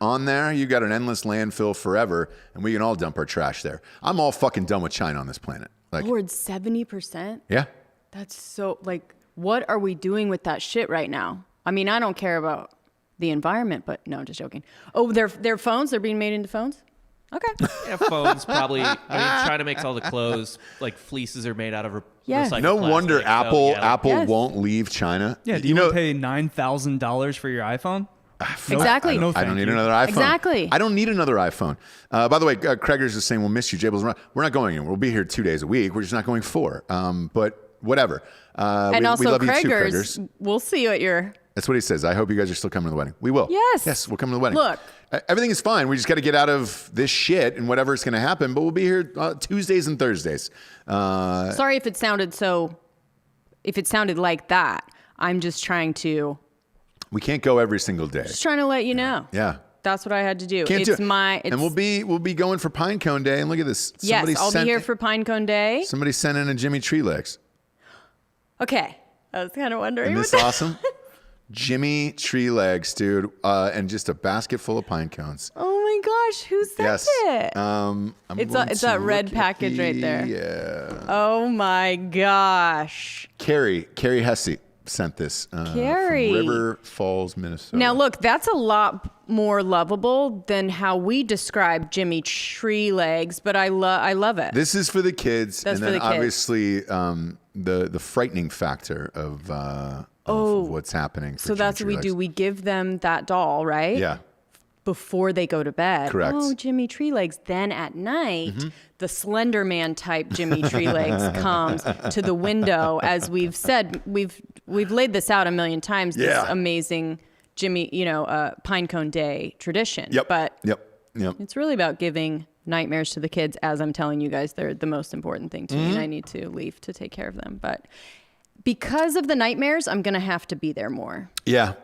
on there, you got an endless landfill forever, and we can all dump our trash there. I'm all fucking done with China on this planet. Like, Lord, 70%? Yeah. That's so, like, what are we doing with that shit right now? I mean, I don't care about the environment, but no, I'm just joking. Oh, their phones, they're being made into phones? Okay. Yeah, phones probably. I mean, China makes all the clothes. Like fleeces are made out of recycled No plastic, wonder so, Apple won't leave China. Yeah, do you want to pay $9,000 for your iPhone? Exactly. I don't need another iPhone. Exactly. I don't need another iPhone. By the way, Craigers is saying we'll miss you. Jables, we're not going in. We'll be here 2 days a week. We're just not going 4. But whatever. And we also, love you too, Craigers, we'll see you at your... That's what he says. I hope you guys are still coming to the wedding. We will. Yes. Yes, we'll come to the wedding. Look. Everything is fine. We just got to get out of this shit and whatever's going to happen. But we'll be here Tuesdays and Thursdays. Sorry if it sounded like that. I'm just trying to... We can't go every single day. Just trying to let you know. Yeah. That's what I had to do. Can't it's do it. my... It's, and we'll be going for Pinecone Day. And look at this. Yes, I'll be here for Pinecone Day. Somebody sent in a Jimmy Tree Legs. Okay. I was kind of wondering. Isn't this awesome? Jimmy Tree Legs, dude. And just a basket full of pine cones. Oh my gosh. Who sent it? It's that red package right there. Yeah. Oh my gosh. Carrie Hesse sent this Carrie. from River Falls, Minnesota. Now look, that's a lot more lovable than how we describe Jimmy Tree Legs, but I love it. This is for the kids. That's and for then the kids. Obviously the frightening factor of what's happening. So that's what we do. We give them that doll, right? Yeah. Before they go to bed. Correct. Oh, Jimmy Tree Legs. Then at night, the Slender Man type Jimmy Tree Legs comes to the window. As we've said, we've laid this out a million times. Yeah. This amazing Jimmy, Pinecone Day tradition. Yep. But Yep. it's really about giving nightmares to the kids. As I'm telling you guys, they're the most important thing to me, and I need to leave to take care of them. But because of the nightmares, I'm going to have to be there more. Yeah.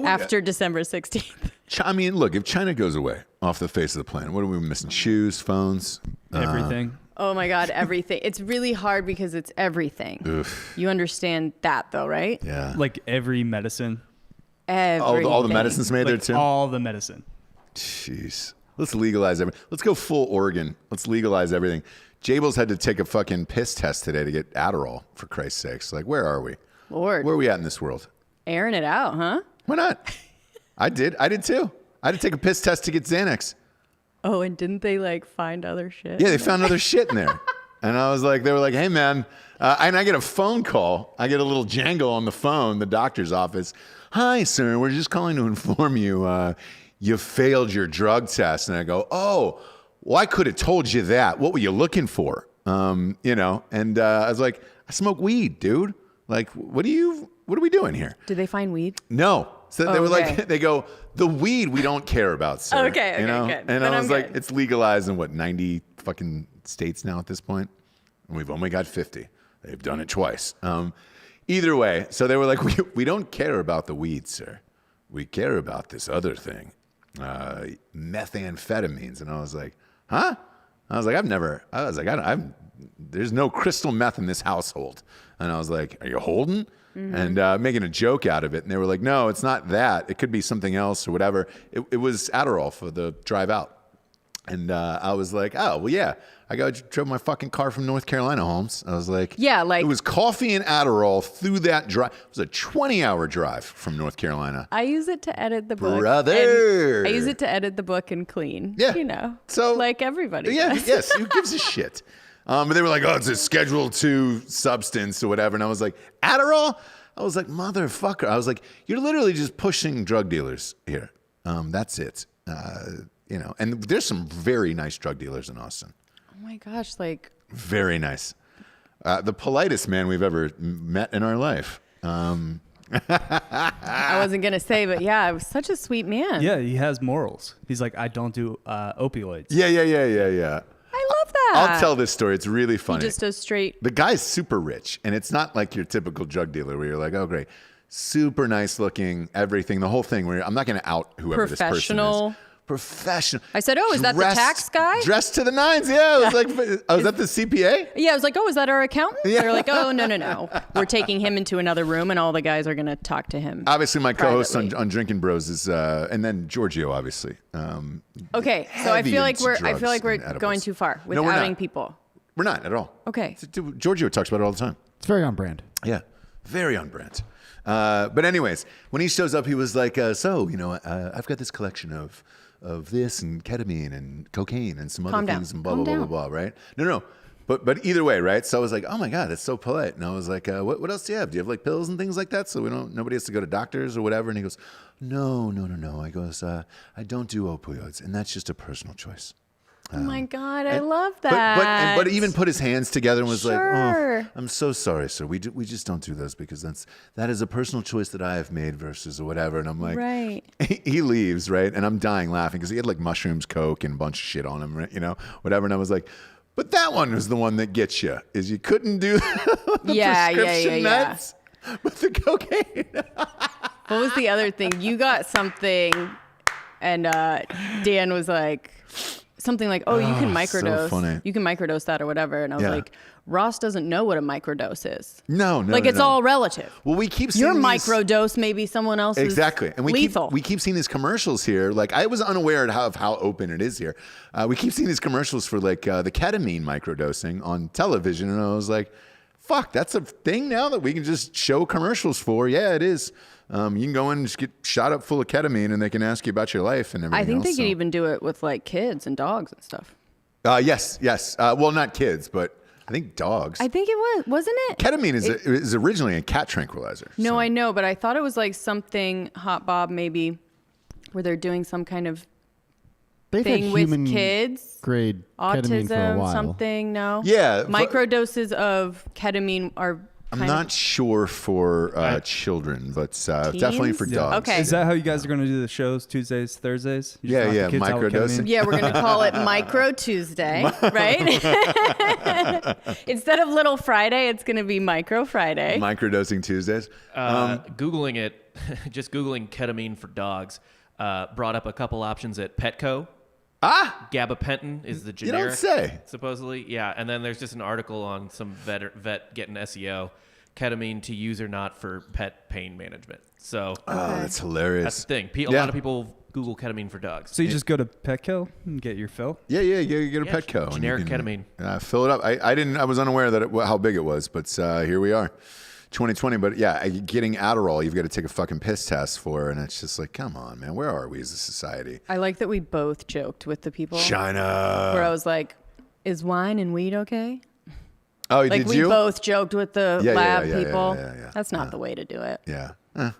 After December 16th. I mean, look, if China goes away off the face of the planet, what are we missing? Shoes, phones? Everything. Oh my God, everything. It's really hard because it's everything. Oof. You understand that though, right? Yeah. Like every medicine. Everything. All the medicines made there Like too? all the medicine. Jeez. Let's legalize everything. Let's go full Oregon. Let's legalize everything. Jables had to take a fucking piss test today to get Adderall, for Christ's sakes. Like, where are we? Lord. Where are we at in this world? Airing it out, huh? Why not? I did too. I had to take a piss test to get Xanax. Oh, and didn't they find other shit? Yeah, they found other shit in there. And I was like, they were like, hey man, and I get a phone call. I get a little jangle on the phone, the doctor's office. Hi, sir, we're just calling to inform you, you failed your drug test. And I go, oh, well, I could have told you that. What were you looking for? And I was like, I smoke weed, dude. Like, what are we doing here? Did they find weed? No. So they were okay. like, they go, the weed we don't care about, sir. Okay, good. And Then I was I'm like, good. it's legalized in 90 fucking states now at this point? And we've only got 50. They've done it twice. Either way, so they were like, we don't care about the weed, sir. We care about this other thing, methamphetamines. And I was like, huh? I was like, there's no crystal meth in this household. And I was like, are you holding? And making a joke out of it. And they were like, no, it's not that. It could be something else or whatever. It was Adderall for the drive out. And I was like, oh, well, yeah. I drove my fucking car from North Carolina, Holmes. I was like, Yeah, like- it was coffee and Adderall through that drive. It was a 20-hour drive from North Carolina. I use it to edit the book. Brother. I use it to edit the book and clean. Yeah. So like everybody Yeah, does. yes. Who gives a shit? But they were like, oh, it's a Schedule II substance or whatever. And I was like, Adderall? I was like, motherfucker. I was like, you're literally just pushing drug dealers here. That's it. And there's some very nice drug dealers in Austin. Oh my gosh, Very nice. The politest man we've ever met in our life. I wasn't going to say, but yeah, it was such a sweet man. Yeah, he has morals. He's like, I don't do opioids. Yeah. I love that. I'll tell this story. It's really funny. He just does straight. The guy's super rich, and it's not like your typical drug dealer where you're like, oh, great. Super nice looking, everything, the whole thing. Where I'm not going to out whoever this person is. Professional. I said, oh, is that the tax guy? Dressed to the nines. Yeah. I was like, oh, is that the CPA? Yeah, I was like, oh, is that our accountant? Yeah. They're like, oh, no. We're taking him into another room, and all the guys are going to talk to him. Obviously, my co-host on privately. Drinkin Bros is, and then Giorgio, obviously. Okay, so I feel like we're and edibles. going too far with No, we're outing not. people. We're not at all. Okay. Dude, Giorgio talks about it all the time. It's very on brand. Yeah, very on brand. But anyways, when he shows up, he was like, I've got this collection of this and ketamine and cocaine and some other Calm down. things and blah, Calm blah, blah, down. blah, blah, right? No. But either way, right? So I was like, oh my God, that's so polite. And I was like, what else do you have? Do you have like pills and things like that? So nobody has to go to doctors or whatever. And he goes, no. I goes, I don't do opioids. And that's just a personal choice. Oh my God, I love that. But even put his hands together and was like, Sure. "Oh, I'm so sorry, sir. We just don't do those because that is a personal choice that I have made versus whatever." And I'm like, Right. He leaves, right? And I'm dying laughing because he had like mushrooms, coke, and a bunch of shit on him, right? Whatever. And I was like, but that one was the one that gets you. Is you couldn't do the prescription meds, but the cocaine. What was the other thing? You got something, and Dan was like. Something like, oh, you can microdose. So funny. You can microdose that or whatever. And I was like, Ross doesn't know what a microdose is. No. It's all relative. Well, we keep seeing your these... microdose, maybe someone else's exactly, and lethal. we keep seeing these commercials here. Like I was unaware of how open it is here. We keep seeing these commercials for like the ketamine microdosing on television, and I was like, fuck, that's a thing now that we can just show commercials for. Yeah, it is. You can go in and just get shot up full of ketamine, and they can ask you about your life and everything. I think else, they could even do it with like kids and dogs and stuff. Yes. Well, not kids, but I think dogs. I think it wasn't it? Ketamine is originally a cat tranquilizer. No, so. I know, but I thought it was like something Hot Bob maybe, where they're doing some kind of They've thing had with human kids, grade ketamine for a autism, while. something. No. Yeah, Microdoses of ketamine are. I'm not sure for children, but definitely for dogs. Okay. Is that how you guys are going to do the shows? Tuesdays, Thursdays? You just knock Yeah, the kids out with microdosing. ketamine? Yeah, we're going to call it Micro Tuesday, right? Instead of Little Friday, it's going to be Micro Friday. Microdosing Tuesdays. Googling it, just Googling ketamine for dogs, brought up a couple options at Petco. Gabapentin is the generic. You don't say. Supposedly, yeah. And then there's just an article on some vet getting SEO. Ketamine to use or not for pet pain management. So That's hilarious. that's the thing. A lot of people Google ketamine for dogs. So you just go to Petco and get your fill? Yeah. You get a Petco. and generic you can, ketamine. Fill it up. I was unaware that how big it was, but here we are. 2020, but yeah, getting Adderall, you've got to take a fucking piss test for, and it's just like, come on, man, where are we as a society? I like that we both joked with the people. China. Where I was like, is wine and weed okay? Oh, Like did we you? both joked with the lab people. Yeah. That's not the way to do it. Yeah.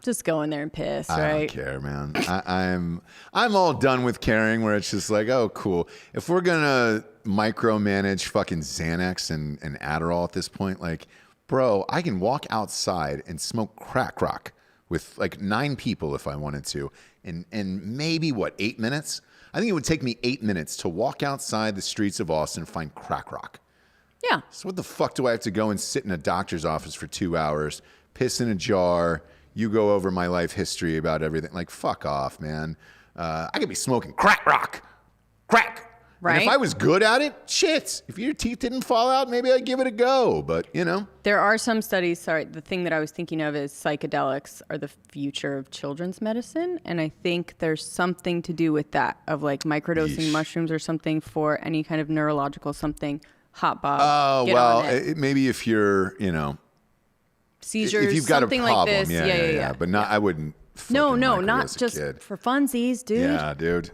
Just go in there and piss, I right? don't care, man. I'm all done with caring. Where it's just like, oh, cool. If we're gonna micromanage fucking Xanax and Adderall at this point, like, bro, I can walk outside and smoke crack rock with like 9 people if I wanted to, in maybe 8 minutes? I think it would take me 8 minutes to walk outside the streets of Austin and find crack rock. Yeah. So what the fuck do I have to go and sit in a doctor's office for 2 hours, piss in a jar? You go over my life history about everything. Like, fuck off, man. I could be smoking crack rock. Crack. Right. And if I was good at it, shit. If your teeth didn't fall out, maybe I'd give it a go. But, There are some studies, the thing that I was thinking of is psychedelics are the future of children's medicine. And I think there's something to do with that, of like microdosing mushrooms or something for any kind of neurological something. Hot Bob. Oh, get well, on it. maybe if you're, Seizures, if you've got something a problem. like this. Yeah. But not, I wouldn't. No, fucking not microdose a just kid. for funsies, dude. Yeah, dude.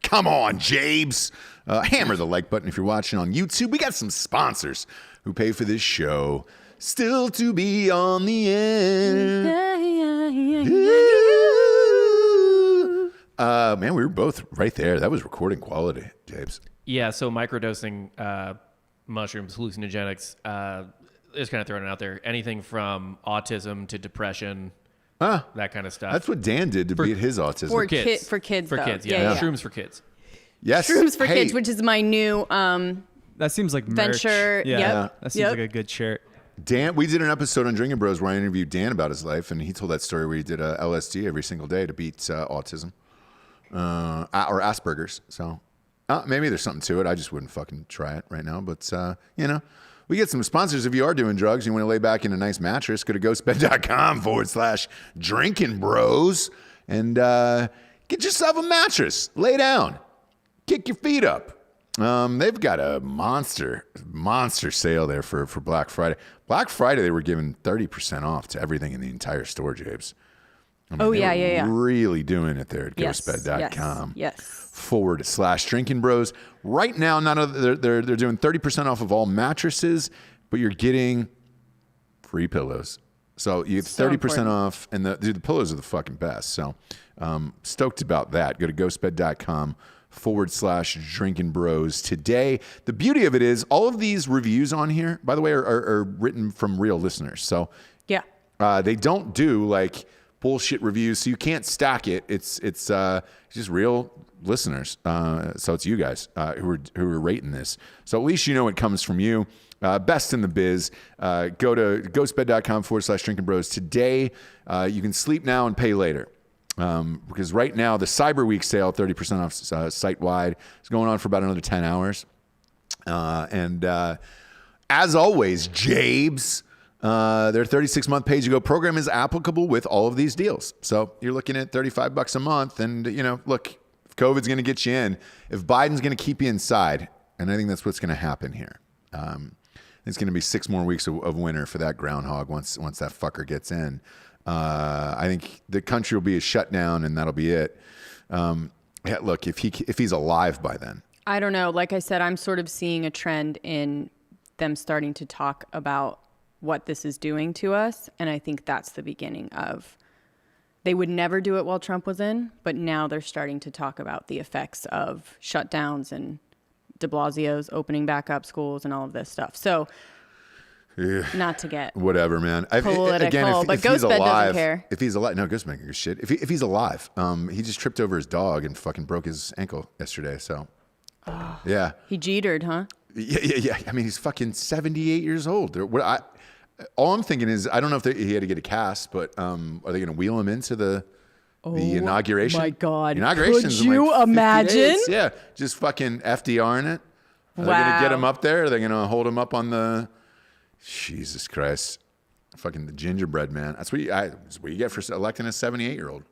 Come on, Jabes. Hammer the like button if you're watching on YouTube. We got some sponsors who pay for this show. Still to be on the air. Man, we were both right there. That was recording quality, Jabes. Yeah, so microdosing, mushrooms, hallucinogenics, just kind of throwing it out there. Anything from autism to depression, that kind of stuff. That's what Dan did to beat his autism. For kids. For kids, For though. kids, yeah. Yeah. Shrooms for kids. Yes. Shrooms for Hey, kids, which is my new That seems like merch. venture. Yeah, Yep. that seems like a good shirt. Dan, we did an episode on Drinkin Bros where I interviewed Dan about his life, and he told that story where he did LSD every single day to beat autism or Asperger's. So maybe there's something to it. I just wouldn't fucking try it right now. But, we get some sponsors. If you are doing drugs, you want to lay back in a nice mattress, go to ghostbed.com/Drinkin Bros and get yourself a mattress. Lay down. Kick your feet up. They've got a monster sale there for Black Friday. Black Friday, they were giving 30% off to everything in the entire store, Jabes. I mean, they were really doing it there at ghostbed.com. /Drinkin Bros. Right now, they're doing 30% off of all mattresses, but you're getting free pillows. So you get 30% off, and the pillows are the fucking best. So stoked about that. Go to ghostbed.com /Drinkin Bros today. The beauty of it is all of these reviews on here, by the way, are written from real listeners. So they don't do like bullshit reviews, so you can't stack it. It's just real listeners. So it's you guys who are rating this. So at least you know it comes from you. Best in the biz. Go to ghostbed.com /Drinkin Bros today. You can sleep now and pay later. Because right now the Cyber Week sale, 30% off site wide, is going on for about another 10 hours. And as always, Jabes, their 36-month pay-as-you-go program is applicable with all of these deals. So you're looking at $35 a month. And, look, if COVID's going to get you in, if Biden's going to keep you inside, and I think that's what's going to happen here. It's going to be 6 more weeks of winter for that groundhog once that fucker gets in. I think the country will be a shutdown, and that'll be it. Look, if he's alive by then. I don't know. Like I said, I'm sort of seeing a trend in them starting to talk about what this is doing to us, and I think that's the beginning of. They would never do it while Trump was in, but now they're starting to talk about the effects of shutdowns and de Blasio's opening back up schools and all of this stuff. So. Not to get whatever, man. political, but if he's Ghostbed alive, doesn't care. If he's alive, no, Ghostbed gives shit. If he's alive, he just tripped over his dog and fucking broke his ankle yesterday. So, yeah, he jetered, huh? Yeah. I mean, he's fucking 78 years old. All I'm thinking is, I don't know if he had to get a cast, but are they going to wheel him into the inauguration? My God, inauguration's could in you like 50 imagine? days. Yeah, just fucking FDR in it. Are they going to get him up there? Are they going to hold him up on the? Jesus Christ. Fucking the gingerbread man. That's what you get for electing a 78-year-old.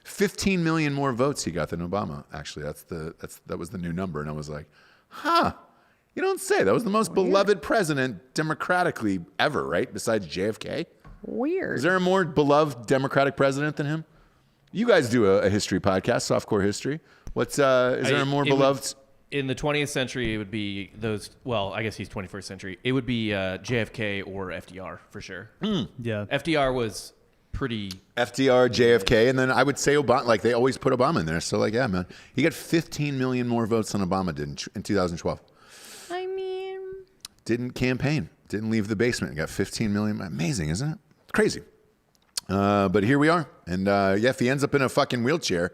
15 million more votes he got than Obama. Actually, that was the new number. And I was like, you don't say. That was the most beloved president democratically ever, right? Besides JFK. Weird. Is there a more beloved Democratic president than him? You guys do a history podcast, softcore history. Is there a more beloved? In the 20th century, it would be those. Well, I guess he's 21st century. It would be JFK or FDR for sure. Yeah, FDR was pretty. FDR, JFK, and then I would say Obama. Like they always put Obama in there. So like, yeah, man, he got 15 million more votes than Obama did in 2012. I mean, didn't campaign, didn't leave the basement. Got 15 million. Amazing, isn't it? Crazy. But here we are, and if he ends up in a fucking wheelchair.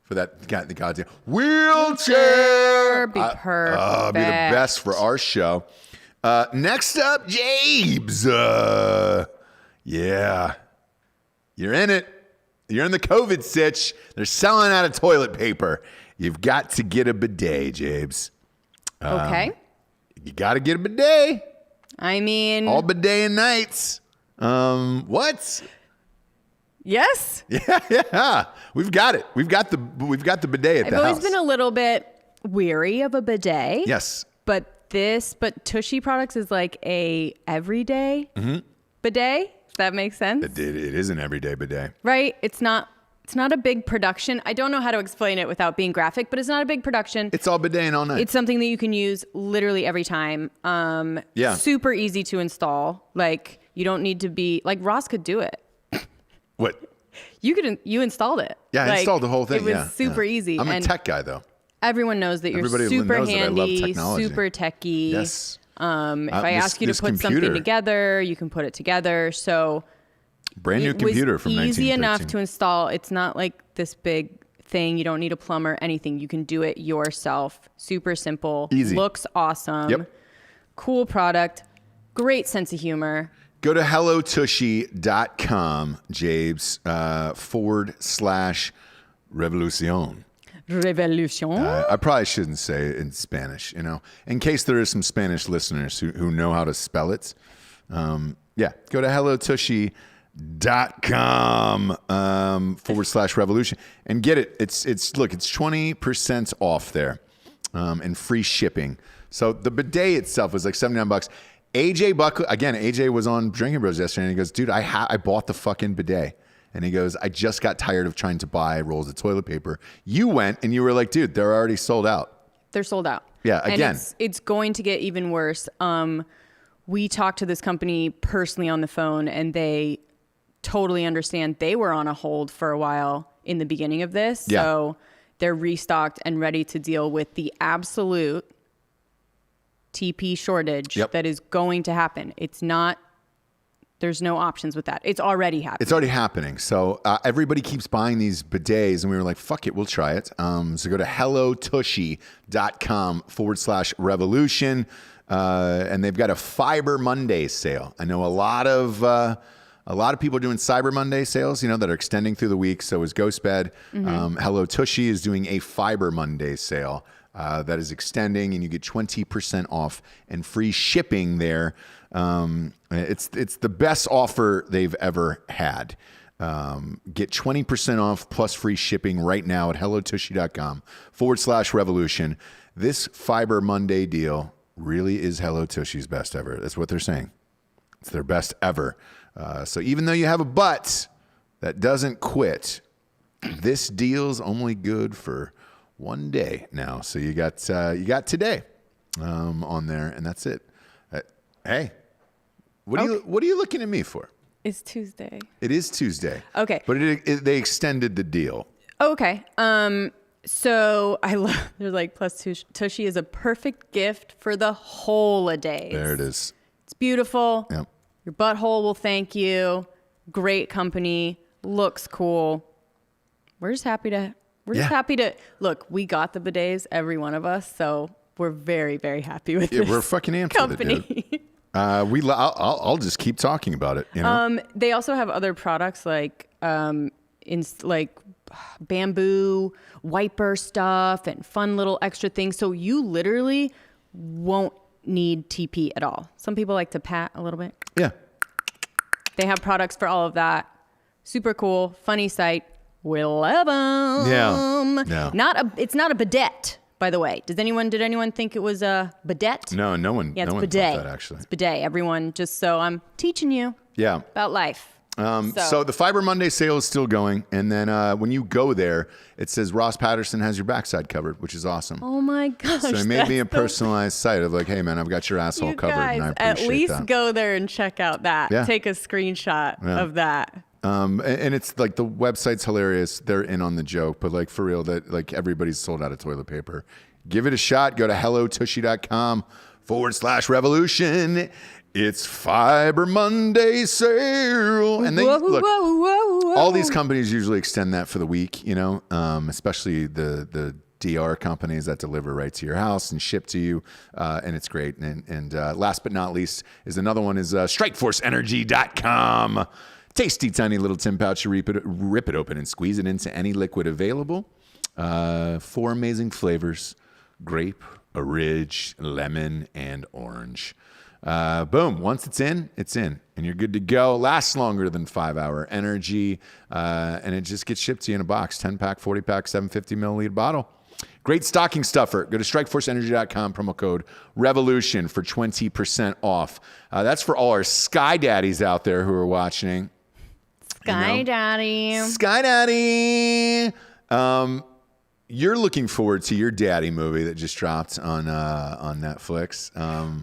For that goddamn wheelchair. Be perfect. Be the best for our show. Next up, Jabes. Yeah. You're in it. You're in the COVID sitch. They're selling out of toilet paper. You've got to get a bidet, Jabes. Okay. You got to get a bidet. I mean. All bidet nights. What? Yes. Yeah. We've got it. We've got the bidet at the house. I've always been a little bit weary of a bidet. Yes. But Tushy products is like a everyday bidet. Does that make sense? It is an everyday bidet. Right? It's not a big production. I don't know how to explain it without being graphic, but it's not a big production. It's all bidet all night. It's something that you can use literally every time. Super easy to install. Like you don't need to be like Ross could do it. What? You installed it. Yeah, I installed the whole thing. It was super easy. I'm a tech guy though. Everyone knows that you're Everybody super knows that I love handy, technology. super techie. Yes. If I ask you to put something together, you can put it together. So brand new computer from 1913. Easy enough to install. It's not like this big thing. You don't need a plumber, anything. You can do it yourself. Super simple. Easy. Looks awesome. Yep. Cool product. Great sense of humor. Go to hellotushy.com, Jabes, /revolucion. Revolution. I probably shouldn't say it in Spanish, in case there is some Spanish listeners who know how to spell it. Go to hellotushy.com /revolution and get it. It's 20% off there and free shipping. So the bidet itself was like $79. AJ was on Drinkin Bros yesterday and he goes, dude, I bought the fucking bidet. And he goes, I just got tired of trying to buy rolls of toilet paper. You went and you were like, dude, they're already sold out. They're sold out. Yeah, again. And it's going to get even worse. We talked to this company personally on the phone and they totally understand. They were on a hold for a while in the beginning of this. Yeah. So they're restocked and ready to deal with the absolute TP shortage that is going to happen. There's no options with that. It's already happening. It's already happening. So everybody keeps buying these bidets, and we were like, fuck it, we'll try it. So go to hellotushy.com /revolution, and they've got a Fiber Monday sale. I know a lot of people are doing Cyber Monday sales, that are extending through the week. So is Ghostbed. Hello Tushy is doing a Fiber Monday sale that is extending, and you get 20% off and free shipping there. It's the best offer they've ever had. Get 20% off plus free shipping right now at hellotushy.com /revolution. This Fiber Monday deal really is Hello Tushy's best ever. That's what they're saying. It's their best ever. So even though you have a butt that doesn't quit, this deal's only good for one day now. So you got today on there, and that's it. Hey. What are you looking at me for? It's Tuesday. It is Tuesday. Okay. But they extended the deal. Okay. So I love, they're like, plus Tushy is a perfect gift for the holidays. There it is. It's beautiful. Yep. Your butthole will thank you. Great company. Looks cool. We're just happy to look, we got the bidets, every one of us. So we're very, very happy with this. We're fucking amped company. with it, dude. I'll just keep talking about it. They also have other products like bamboo wiper stuff and fun little extra things. So you literally won't need TP at all. Some people like to pat a little bit. Yeah. They have products for all of that. Super cool, funny site. We love them. Yeah. It's not a bidet. By the way, did anyone think it was a bidet? No one. Yeah, it's no one bidet. thought that actually. It's bidet. Everyone, just so I'm teaching you. Yeah. About life. So the Fiber Monday sale is still going, and then when you go there, it says Ross Patterson has your backside covered, which is awesome. Oh my gosh! So they made me a personalized site of like, hey man, I've got your asshole you covered, guys, and I appreciate at least that. go there and check out that. Yeah. Take a screenshot of that. And it's like the website's hilarious. They're in on the joke, but like for real, that like everybody's sold out of toilet paper. Give it a shot. Go to hellotushy.com /revolution. It's Fiber Monday sale. And all these companies usually extend that for the week, especially the DR companies that deliver right to your house and ship to you. And it's great. And last but not least is another one is strikeforceenergy.com. Tasty, tiny little tin pouch. You rip it open and squeeze it into any liquid available. 4 amazing flavors: grape, orange, lemon, and orange. Boom. Once it's in, and you're good to go. Lasts longer than 5-hour energy, and it just gets shipped to you in a box. 10-pack, 40-pack, 750 milliliter bottle. Great stocking stuffer. Go to strikeforceenergy.com, promo code REVOLUTION for 20% off. That's for all our Sky Daddies out there who are watching. Sky Daddy. Sky Daddy. You're looking forward to your daddy movie that just dropped on Netflix.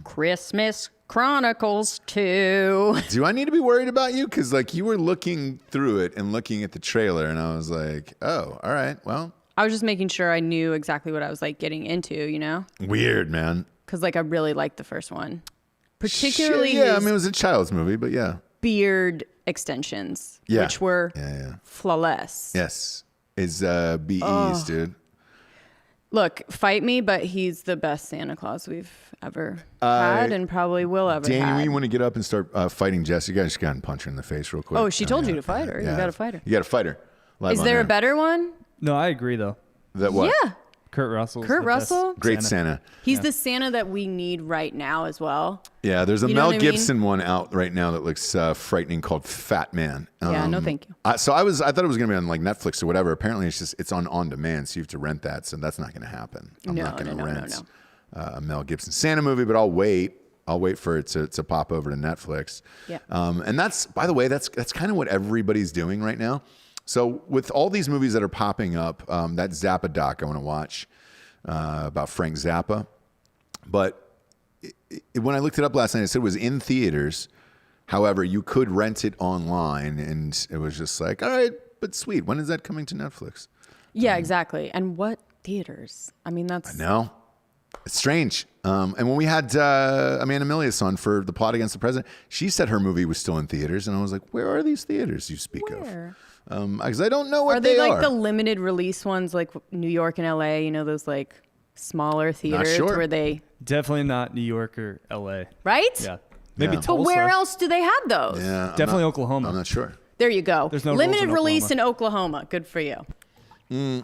Christmas Chronicles 2. Do I need to be worried about you? Because like you were looking through it and looking at the trailer, and I was like, oh, all right, well. I was just making sure I knew exactly what I was like getting into, you know? Weird, man. Because like I really liked the first one. Particularly Yeah, I his mean, it was a child's movie, but yeah. beard extensions, Yeah. which were flawless. Yes. Is BEs, dude. Look, fight me, but he's the best Santa Claus we've ever had and probably will ever Danny, have. you want to get up and start fighting Jessie? You guys just got and punch her in the face real quick. Oh, she told you to fight her. You got to fight her. You got to fight her. Live Is on there air. a better one? No, I agree though. That what? Yeah. Kurt Russell. Kurt Russell? Great Santa. He's the Santa that we need right now as well. Yeah, there's a You know Mel what I mean? Gibson one out right now that looks frightening called Fat Man. Yeah, no thank you. I thought it was going to be on like Netflix or whatever. Apparently it's on demand, so you have to rent that. So that's not going to happen. I'm not going to rent a Mel Gibson Santa movie, but I'll wait. I'll wait for it to pop over to Netflix. Yeah. And that's, by the way, that's kind of what everybody's doing right now. So with all these movies that are popping up, that Zappa doc I want to watch about Frank Zappa, but when I looked it up last night, it said it was in theaters. However, you could rent it online, and it was just like, all right, but sweet. When is that coming to Netflix? Yeah, exactly. And what theaters? I mean, that's... No, it's strange. And when we had Amanda Milius on for The Plot Against the President, she said her movie was still in theaters, and I was like, where are these theaters you speak Where? of? Because I don't know what Are they like are. the limited release ones, like New York and LA? You know, those like smaller theaters sure. where they... Definitely not New York or LA. Right? Yeah. Maybe Yeah. But Tulsa. where else do they have those? Yeah, Definitely Oklahoma. I'm not sure. There you go. There's no rules limited in release in Oklahoma. Good for you. And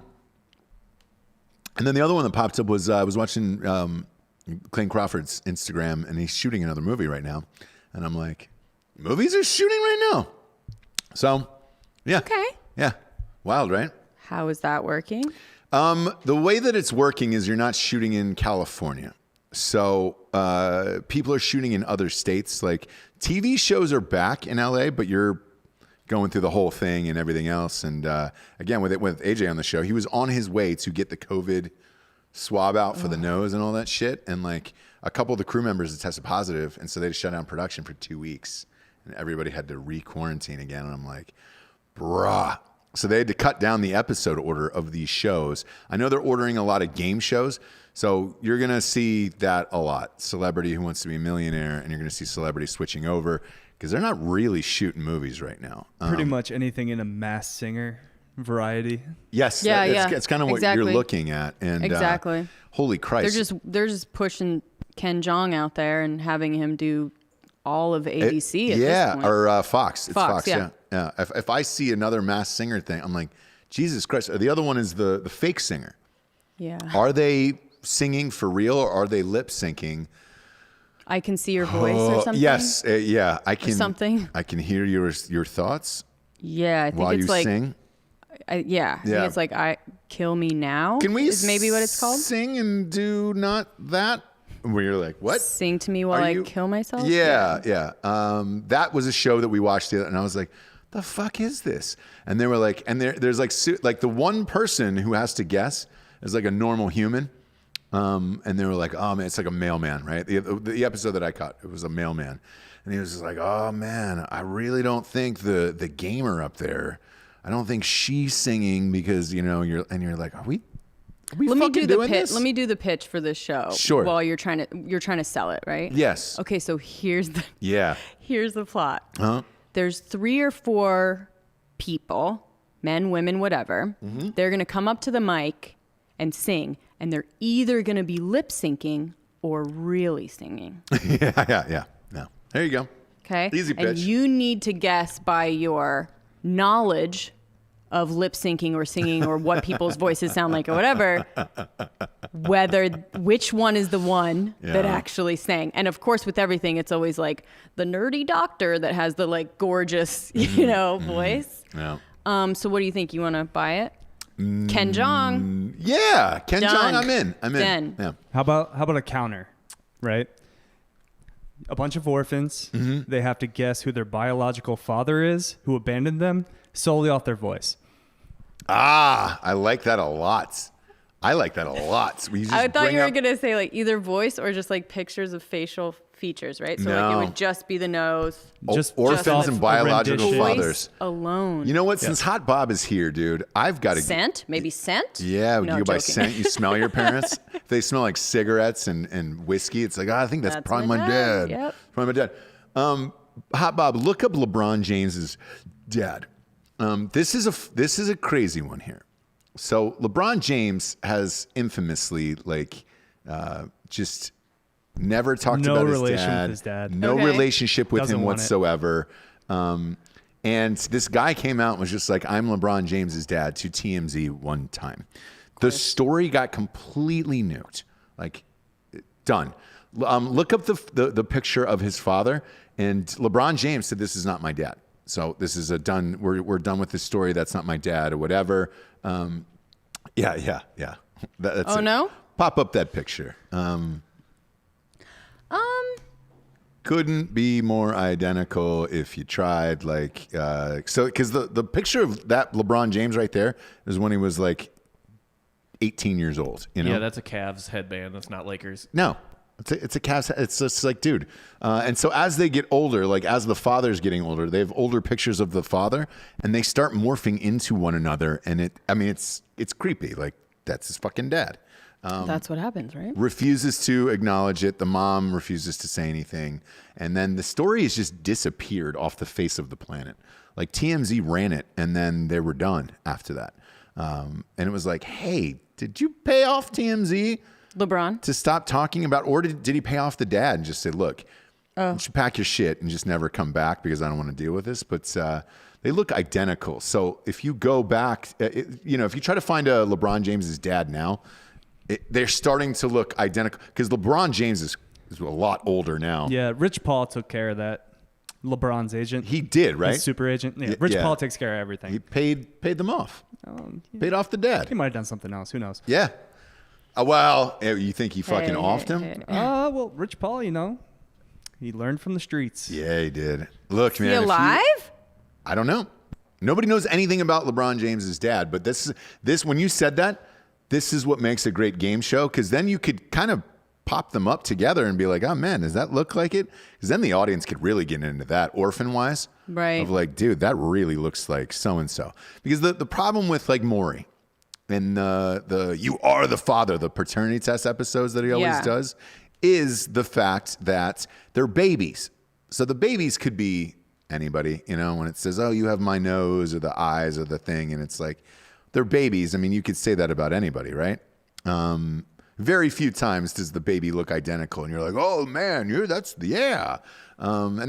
then the other one that popped up was I was watching Clayton Crawford's Instagram, and he's shooting another movie right now. And I'm like, movies are shooting right now. So, yeah. Okay. Yeah. Wild, right? How is that working? The way that it's working is you're not shooting in California. So people are shooting in other states. Like TV shows are back in LA, but you're going through the whole thing and everything else. And again, with AJ on the show, he was on his way to get the COVID swab out for the nose and all that shit. And like a couple of the crew members had tested positive, and so they just shut down production for 2 weeks, and everybody had to re-quarantine again. And I'm like, bruh. So they had to cut down the episode order of these shows. I know they're ordering a lot of game shows, so you're going to see that a lot. Celebrity Who Wants to Be a Millionaire, and you're going to see celebrity switching over because they're not really shooting movies right now. Pretty much anything in a Masked Singer variety. Yes, Yeah, it's kind of what exactly. you're looking at. And Exactly. Holy Christ. They're just pushing Ken Jeong out there and having him do all of ABC at this point. or Fox. It's Fox, Fox, yeah. If I see another Masked Singer thing, I'm like, Jesus Christ. The other one is the fake singer. Yeah. Are they singing for real, or are they lip syncing? I can see your voice or something. Yes, yeah. I can. something. I can hear your thoughts Yeah, I think while it's you like sing. I think it's like I kill me now. Can we is maybe what it's called? Sing and do not that? Where you're like, what? Sing to me while I kill myself? Yeah. That was a show that we watched the other, and I was like, the fuck is this? And they were like, and there's like the one person who has to guess is like a normal human. And they were like, oh man, it's like a mailman, right? The episode that I caught, it was a mailman. And he was just like, oh man, I really don't think the gamer up there, I don't think she's singing because, you're like, are we Let me do the doing pitch. this? Let me do the pitch for this show. Sure. While you're trying to sell it, right? Yes. Okay, so here's the Yeah. here's the plot. Huh? There's 3 or 4 people, men, women, whatever. Mm-hmm. They're gonna come up to the mic and sing, and they're either gonna be lip syncing or really singing. Yeah. No. There you go. Okay. Easy pitch. And you need to guess by your knowledge of lip syncing or singing or what people's voices sound like or whatever, which one is the one that Yeah. actually sang. And of course, with everything, it's always like the nerdy doctor that has the like gorgeous, voice. Yeah. So what do you think? You want to buy it? Ken Jeong. Yeah. Ken Done. Jeong, I'm in. Done. Yeah. How about a counter, right? A bunch of orphans. Mm-hmm. They have to guess who their biological father is, who abandoned them, solely off their voice. I like that a lot. We just I thought bring you were up- going to say like either voice or just like pictures of facial features, right? So No. like it would just be the nose. Just orphans off and a biological rendition. fathers. Voice alone. You know what? Since Hot Bob is here, dude, I've got to. Scent? Maybe scent? Yeah, No, you go by joking. scent. You smell your parents. If they smell like cigarettes and whiskey, it's like, I think that's probably my dad. Yep. Probably my dad. Hot Bob, look up LeBron James's dad. This is a crazy one here. So LeBron James has infamously just never talked No about relation with his dad. No Okay. relationship with Doesn't him want it. whatsoever. And this guy came out and was just like, I'm LeBron James's dad to TMZ one time. The story got completely nuked. Like, done. Look up the picture of his father, and LeBron James said, this is not my dad. So this is a done. We're done with this story. That's not my dad or whatever. Yeah. That's Oh, it. no? Pop up that picture. Couldn't be more identical if you tried. Because the picture of that LeBron James right there is when he was like 18 years old. You know? Yeah, that's a Cavs headband. That's not Lakers. No, it's a Cavs. It's just like, dude. And so as they get older, like as the father's getting older, they have older pictures of the father, and they start morphing into one another. And it's creepy. Like, that's his fucking dad. That's what happens, right? Refuses to acknowledge it. The mom refuses to say anything. And then the story has just disappeared off the face of the planet. Like TMZ ran it, and then they were done after that. And it was like, hey, did you pay off TMZ LeBron. to stop talking about, or did he pay off the dad and just say, look, you should pack your shit and just never come back because I don't want to deal with this. But they look identical. So if you go back, if you try to find a LeBron James's dad now, they're starting to look identical because LeBron James is a lot older now. Yeah, Rich Paul took care of that. LeBron's agent. He did, right? His super agent. Yeah, Rich Paul takes care of everything. He paid them off. Paid off the dad. He might have done something else. Who knows? Yeah. Well, you think he fucking offed him? Well, Rich Paul, he learned from the streets. Yeah, he did. Look, man. He alive? I don't know. Nobody knows anything about LeBron James's dad, but this when you said that, this is what makes a great game show, because then you could kind of pop them up together and be like, oh man, does that look like it? Because then the audience could really get into that orphan-wise. Right. Of like, dude, that really looks like so-and-so. Because the problem with like Maury and the You Are the Father, the paternity test episodes that he always does, is the fact that they're babies. So the babies could be anybody, when it says, oh, you have my nose or the eyes or the thing, and it's like, they're babies. I mean, you could say that about anybody, right? Very few times does the baby look identical, and you're like, oh man, and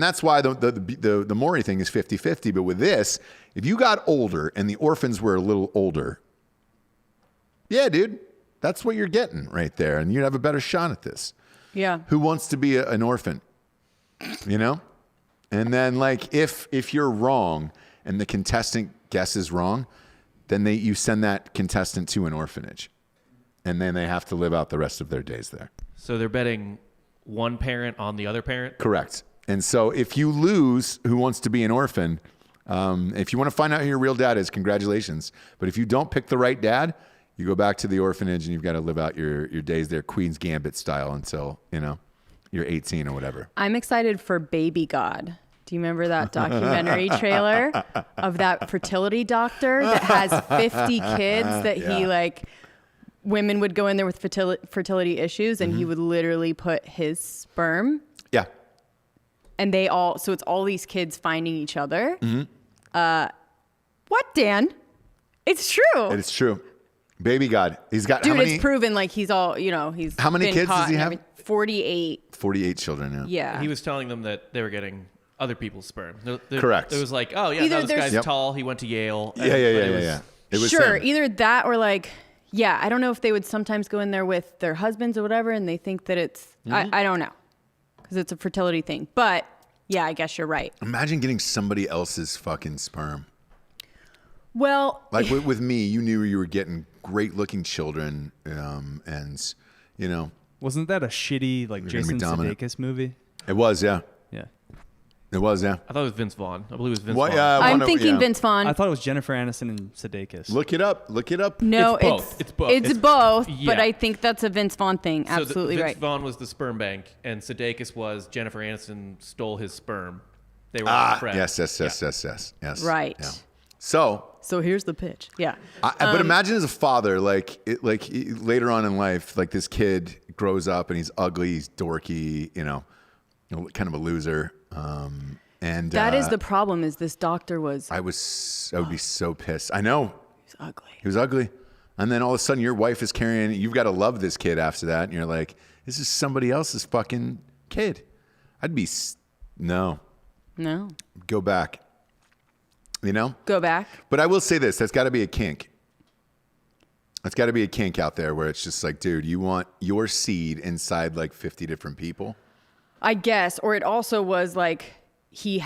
that's why the Maury thing is 50-50. But with this, if you got older and the orphans were a little older, yeah, dude, that's what you're getting right there, and you'd have a better shot at this. Yeah. Who wants to be an orphan? And then like if you're wrong and the contestant guesses wrong, then you send that contestant to an orphanage, and then they have to live out the rest of their days there. So they're betting one parent on the other parent? Correct. And so if you lose Who Wants to Be an Orphan, if you want to find out who your real dad is, congratulations. But if you don't pick the right dad, you go back to the orphanage and you've got to live out your days there, Queen's Gambit style, until, you're 18 or whatever. I'm excited for Baby God. Do you remember that documentary trailer of that fertility doctor that has 50 kids that women would go in there with fertility issues, and he would literally put his sperm. Yeah. And so it's all these kids finding each other. What, Dan? It's true. It's true. Baby God. He's got Dude, how many? it's proven he's he's How many been kids caught does he and have? everything. 48. 48 children, yeah. Yeah. He was telling them that they were getting other people's sperm. Correct. It was like, oh yeah, Either no, this guy's Yep. tall. He went to Yale. Yeah. It was Sure, him. either that or I don't know if they would sometimes go in there with their husbands or whatever, and they think that it's, I don't know, because it's a fertility thing. But yeah, I guess you're right. Imagine getting somebody else's fucking sperm. Well, Like with me, you knew you were getting great looking children, and Wasn't that a shitty gonna be Jason dominant. Sudeikis movie? it was, yeah. Yeah. It was, yeah. I thought it was Vince Vaughn. I believe it was Vince What, Vaughn. I'm thinking Vince Vaughn. I thought it was Jennifer Aniston and Sudeikis. Look it up. No, It's both. It's both. It's both, Yeah. but I think that's a Vince Vaughn thing. Absolutely Vince right. Vaughn was the sperm bank, and Sudeikis was Jennifer Aniston stole his sperm. They were friends. Yes. Right. Yeah. So here's the pitch. Yeah. but imagine as a father, later on in life, like this kid grows up and he's ugly, he's dorky, kind of a loser. And that is the problem. Is this doctor was I would be so pissed. I know. he's ugly. He was ugly. And then all of a sudden your wife is carrying, you've got to love this kid after that. And you're like, this is somebody else's fucking kid. I'd be, no. Go back. Go back. But I will say this, that's got to be a kink. That's got to be a kink out there where it's just like, dude, you want your seed inside like 50 different people? I guess. Or it also was like he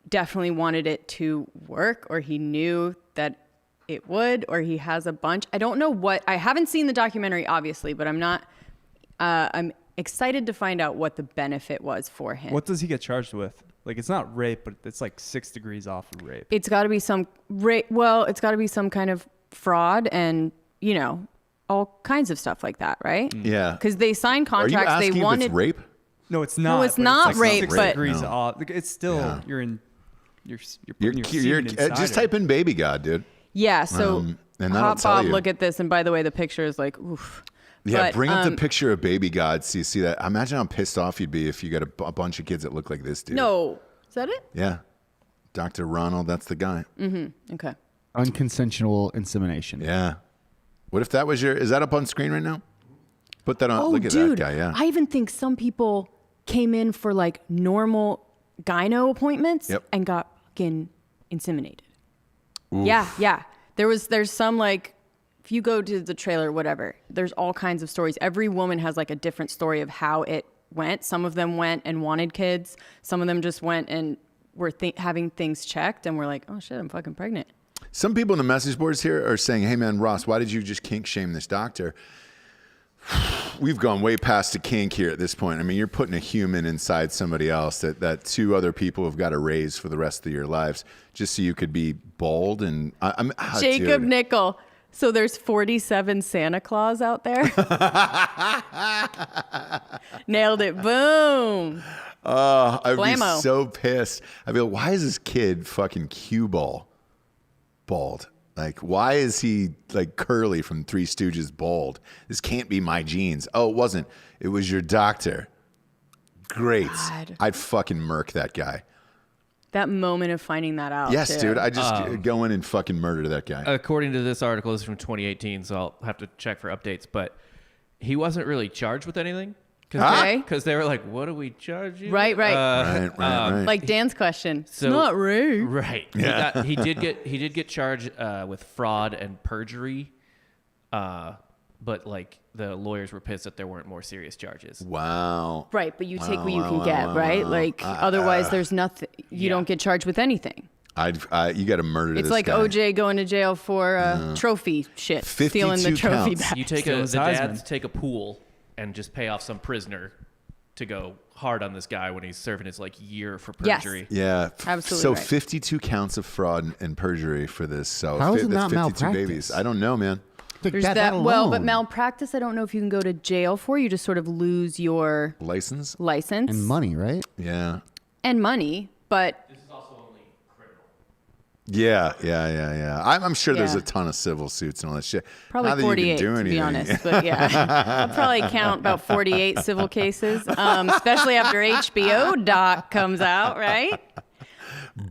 definitely wanted it to work, or he knew that it would, or he has a bunch. I don't know what. I haven't seen the documentary, obviously, but I'm excited to find out what the benefit was for him. What does he get charged with? Like, it's not rape, but it's like 6 degrees off of rape. It's got to be some rape. Well, it's got to be some kind of fraud and, all kinds of stuff like that, right? Yeah. Because they signed Are you contracts. asking They if wanted it's rape? No, it's not. No, it's but not like rape, 6 but- degrees No. off. Like, it's still Yeah. you're putting your semen Just inside type it. in baby god, dude. Yeah. So, and that'll Hot tell Bob, you. look at this. And by the way, the picture is like, oof. Yeah, But, bring up the picture of baby god so you see that. Imagine how pissed off you'd be if you got a bunch of kids that look like this dude. No. Is that it? Yeah. Dr. Ronald, that's the guy. Okay. Unconsensual insemination. Yeah. What if that was is that up on screen right now? Put that on. Oh, Look at dude. that guy, yeah. I even think some people came in for like normal gyno appointments Yep. and got fucking inseminated. Yeah. There's some like, if you go to the trailer, whatever, there's all kinds of stories. Every woman has like a different story of how it went. Some of them went and wanted kids. Some of them just went and were having things checked and were like, oh shit, I'm fucking pregnant. Some people in the message boards here are saying, hey man, Ross, why did you just kink shame this doctor? We've gone way past the kink here at this point. I mean, you're putting a human inside somebody else that 2 other people have got to raise for the rest of your lives just so you could be bald. And Jacob dude. Nickel. So there's 47 Santa Claus out there. Nailed it. Boom. I'd Blammo. be so pissed. I'd be like, why is this kid fucking cue ball bald? Like, why is he like Curly from Three Stooges bald? This can't be my genes. Oh, it wasn't. It was your doctor. Great. God. I'd fucking murk that guy. That moment of finding that out. Yes, too. dude. I just go in and fucking murder that guy. According to this article, this is from 2018, so I'll have to check for updates. But he wasn't really charged with anything. Okay. Because they were like, what do we charge you? Right. Right. Like Dan's question. So- it's not rape. Right. Yeah. He did get charged with fraud and perjury. But like the lawyers were pissed that there weren't more serious charges. Wow. Right, but you take what you can get, right? Like otherwise, there's nothing. You don't get charged with anything. You got to murder It's this like guy. OJ going to jail for trophy shit, 52 stealing the trophy counts. back. You take Still the his dads Heisman. take a pool and just pay off some prisoner to go hard on this guy when he's serving his like year for Yes. perjury. Yeah. Absolutely So right. 52 counts of fraud and perjury for this. So How is it that's not 52 babies. malpractice? I don't know, man. Like There's that well, but alone. malpractice, I don't know if you can go to jail for. You just sort of lose your License? license and money, right? Yeah. and money, but This is also only criminal. Yeah. I'm sure there's Yeah. a ton of civil suits and all that shit. probably Not that you can 48 do to be anything. honest. But yeah, I'll probably count about 48 civil cases, especially after HBO doc comes out, right?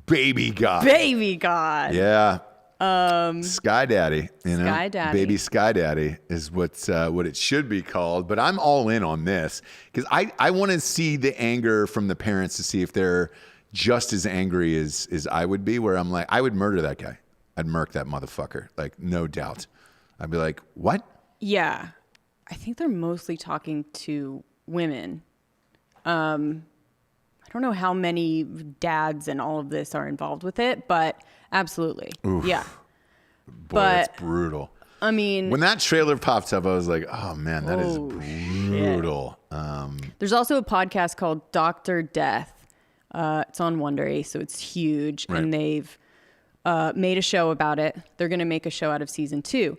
Baby God. Baby God. Yeah. Sky Daddy, Sky Daddy. Baby Sky Daddy is what it should be called. But I'm all in on this because I want to see the anger from the parents to see if they're just as angry as I would be. Where I'm like, I would murder that guy. I'd murk that motherfucker, like no doubt. I'd be like, what? Yeah. I think they're mostly talking to women. I don't know how many dads and all of this are involved with it, but absolutely. Yeah. Boy, But- that's brutal. I mean, When that trailer popped up, I was like, oh man, that is Oh, brutal. there's also a podcast called Dr. Death It's on Wondery, so it's huge. Right. And they've made a show about it. They're going to make a show out of season 2.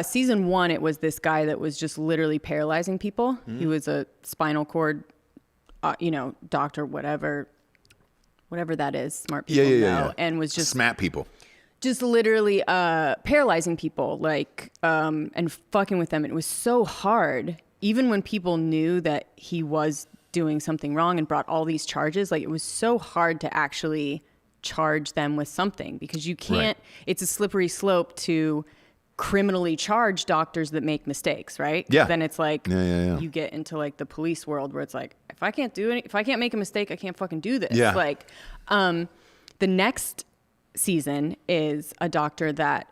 Season 1, it was this guy that was just literally paralyzing people. He was a spinal cord, doctor, whatever that is. Smart people know. And was just smat people. Just literally paralyzing people, like, and fucking with them. It was so hard, even when people knew that he was doing something wrong and brought all these charges. Like, it was so hard to actually charge them with something, because you can't. Right. It's a slippery slope to criminally charge doctors that make mistakes, right? Yeah. Then it's like you get into like the police world where it's like, if I can't make a mistake, I can't fucking do this. Yeah. Like, the next season is a doctor that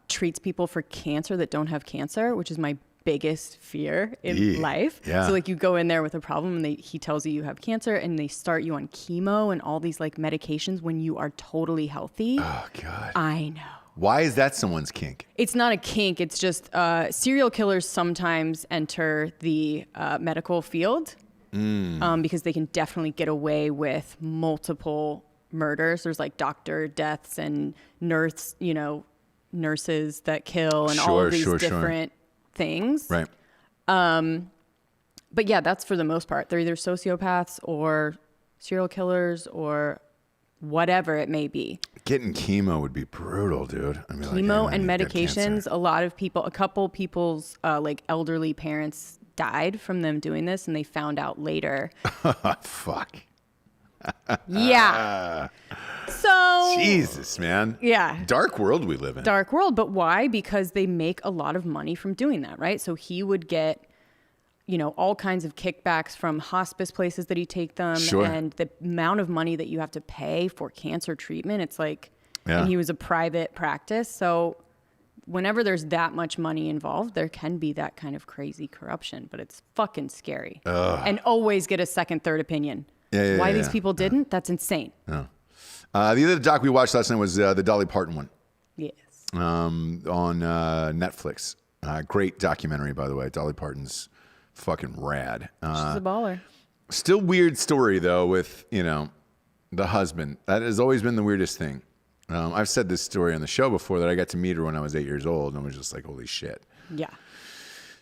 treats people for cancer that don't have cancer, which is my biggest fear in life. Yeah. So like, you go in there with a problem and he tells you have cancer, and they start you on chemo and all these like medications when you are totally healthy. Oh God. I know. Why is that someone's kink? It's not a kink. It's just serial killers sometimes enter the medical field because they can definitely get away with multiple murders. There's like doctor deaths and nurses that kill and all of these different things. Right. But yeah, that's for the most part. They're either sociopaths or serial killers or whatever it may be. Getting chemo would be brutal, dude. I mean, chemo and medications. A couple people's like elderly parents died from them doing this, and they found out later. Fuck. Yeah. So Jesus, man. Yeah. Dark world we live in. Dark world, but why? Because they make a lot of money from doing that, right? So he would get, all kinds of kickbacks from hospice places that he take them, and the amount of money that you have to pay for cancer treatment. It's like, and he was a private practice. So whenever there's that much money involved, there can be that kind of crazy corruption, but it's fucking scary. And always get a second, third opinion. Why these people didn't? That's insane. The other doc we watched last night was the Dolly Parton one. Yes. On Netflix. Great documentary, by the way. Dolly Parton's fucking rad. She's a baller. Still weird story, though, with, the husband. That has always been the weirdest thing. I've said this story on the show before, that I got to meet her when I was 8 years old, and was just like, holy shit. Yeah.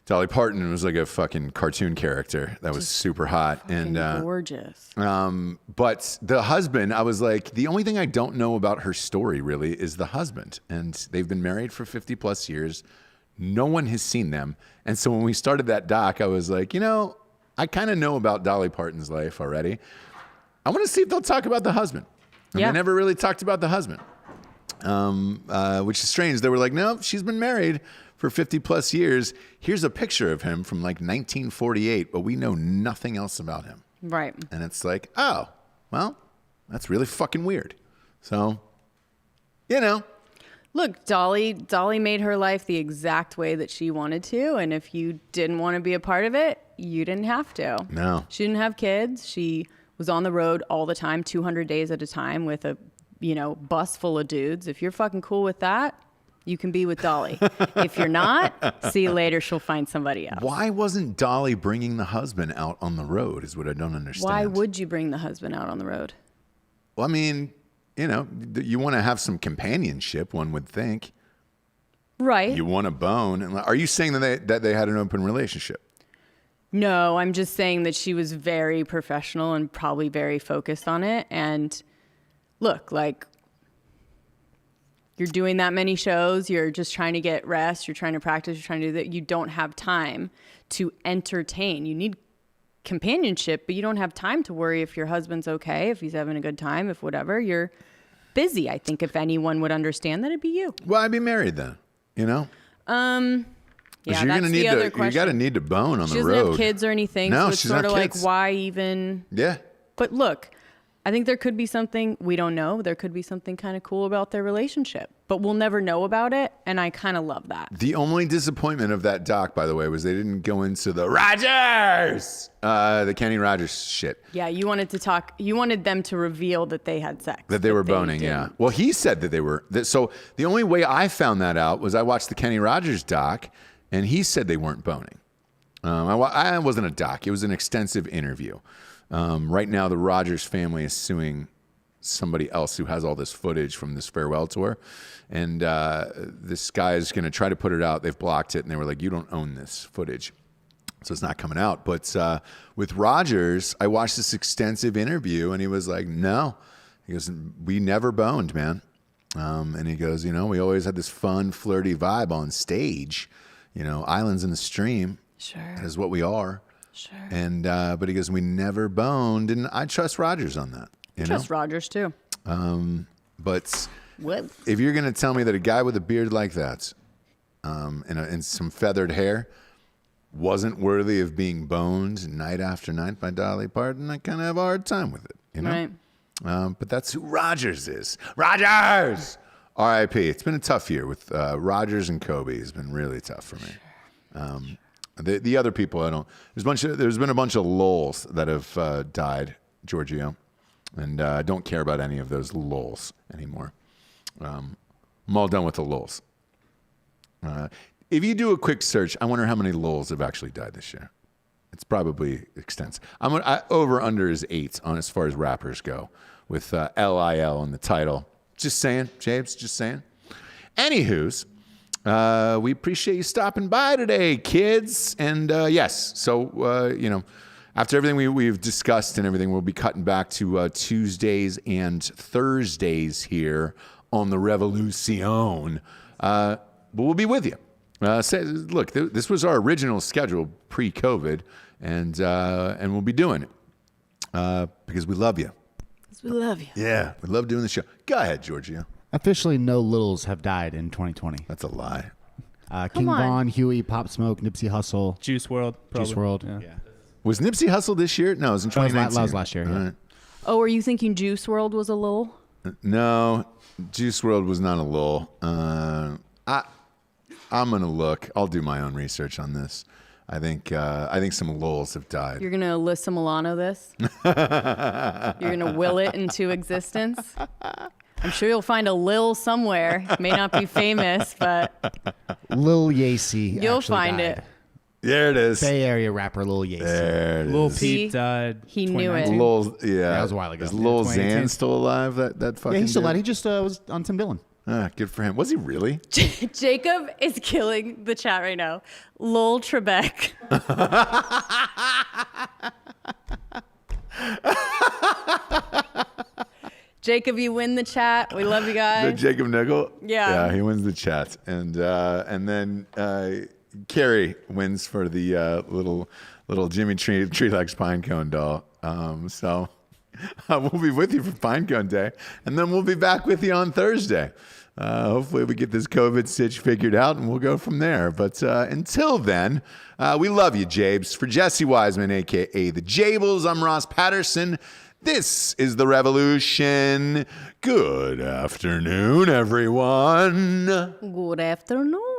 Dolly Parton was like a fucking cartoon character that was super hot and gorgeous. But the husband, I was like, the only thing I don't know about her story really is the husband. And they've been married for 50 plus years. No one has seen them. And so when we started that doc, I was like, I kind of know about Dolly Parton's life already. I want to see if they'll talk about the husband. And they never really talked about the husband, which is strange. They were like, no, she's been married for 50 plus years. Here's a picture of him from like 1948, but we know nothing else about him. Right. And it's like, oh, well, that's really fucking weird. So, Look, Dolly made her life the exact way that she wanted to. And if you didn't want to be a part of it, you didn't have to. No. She didn't have kids. She was on the road all the time, 200 days at a time with a, bus full of dudes. If you're fucking cool with that, you can be with Dolly. If you're not, see you later. She'll find somebody else. Why wasn't Dolly bringing the husband out on the road is what I don't understand. Why would you bring the husband out on the road? Well, I mean, you want to have some companionship, one would think. Right. You want a bone. And are you saying that they had an open relationship? No, I'm just saying that she was very professional and probably very focused on it. And look, like, you're doing that many shows, you're just trying to get rest, you're trying to practice, you're trying to do that. You don't have time to entertain. You need companionship, but you don't have time to worry if your husband's okay, if he's having a good time, if whatever. You're busy. I think if anyone would understand that, it'd be you. Well, I'd be married then, Yeah, you're that's the other question. You got to need to bone on the road. She doesn't have kids or anything, no, so it's she's sort not of kids. like, why even? Yeah. But look, I think there could be something, we don't know, there could be something kind of cool about their relationship, but we'll never know about it, and I kind of love that. The only disappointment of that doc, by the way, was they didn't go into the Rogers, the Kenny Rogers shit. Yeah, you wanted them to reveal that they had sex. That they were boning, yeah. Well, he said that they were. So the only way I found that out was I watched the Kenny Rogers doc, and he said they weren't boning. I wasn't a doc. It was an extensive interview. Right now, the Rogers family is suing somebody else who has all this footage from this farewell tour. And this guy is going to try to put it out. They've blocked it, and they were like, you don't own this footage. So it's not coming out. But with Rogers, I watched this extensive interview, and he was like, no. He goes, we never boned, man. And he goes, we always had this fun, flirty vibe on stage. Islands in the Stream. Sure. That is what we are. Sure. And but he goes, we never boned, and I trust Rogers on that. Trust Rogers too. But What? if you're gonna tell me that a guy with a beard like that, and some feathered hair, wasn't worthy of being boned night after night by Dolly Parton, I kind of have a hard time with it. Right. But that's who Rogers is. Rogers. R.I.P. It's been a tough year with Rogers and Kobe. It's been really tough for me. The other people I don't. There's been a bunch of lulz that have died, Giorgio, and I don't care about any of those lulz anymore. I'm all done with the lulz. If you do a quick search, I wonder how many lulz have actually died this year. It's probably extensive. Over under is 8 on as far as rappers go, with LIL in the title. Just saying, James. Just saying. Anywho's. We appreciate you stopping by today, kids. And yes, so, after everything we've discussed and everything, we'll be cutting back to Tuesdays and Thursdays here on the Revolution. But we'll be with you. Look, this was our original schedule pre-COVID, and we'll be doing it because we love you. Because we love you. Yeah, we love doing the show. Go ahead, Giorgio. Officially, no littles have died in 2020. That's a lie. King on. Von, Huey, Pop Smoke, Nipsey Hussle, Juice World. Juice Probably. WRLD. Yeah. Was Nipsey Hussle this year? No, it was in 2019. That was last year. Yeah. All right. Oh, are you thinking Juice WRLD was a lull? No, Juice WRLD was not a lull. I'm gonna look. I'll do my own research on this. I think some lulls have died. You're gonna Alyssa Milano this? You're gonna will it into existence? I'm sure you'll find a Lil somewhere. May not be famous, but Lil Yacey. you'll actually find died. it. There it is. Bay Area rapper Lil Yacey. There it Lil is. See? Peep died. He knew it. 2019. Lil, yeah, That was a while ago. Is Lil Yeah, Xan 2018. still alive? That fucking. Yeah, he's still dude? alive. He just was on Tim Dillon. Good for him. Was he really? Jacob is killing the chat right now. Lol Trebek. Jacob, you win the chat. We love you The guys. Jacob Nickel. Yeah. Yeah, he wins the chat, and then Carrie wins for the little Jimmy Tree Legs Pinecone doll. So we'll be with you for Pinecone Day, and then we'll be back with you on Thursday. Hopefully we get this COVID stitch figured out, and we'll go from there. But until then, we love you, Jabes. For Jessie Wiseman, a.k.a. The Jables, I'm Ross Patterson. This is The Revolution. Good afternoon, everyone. Good afternoon.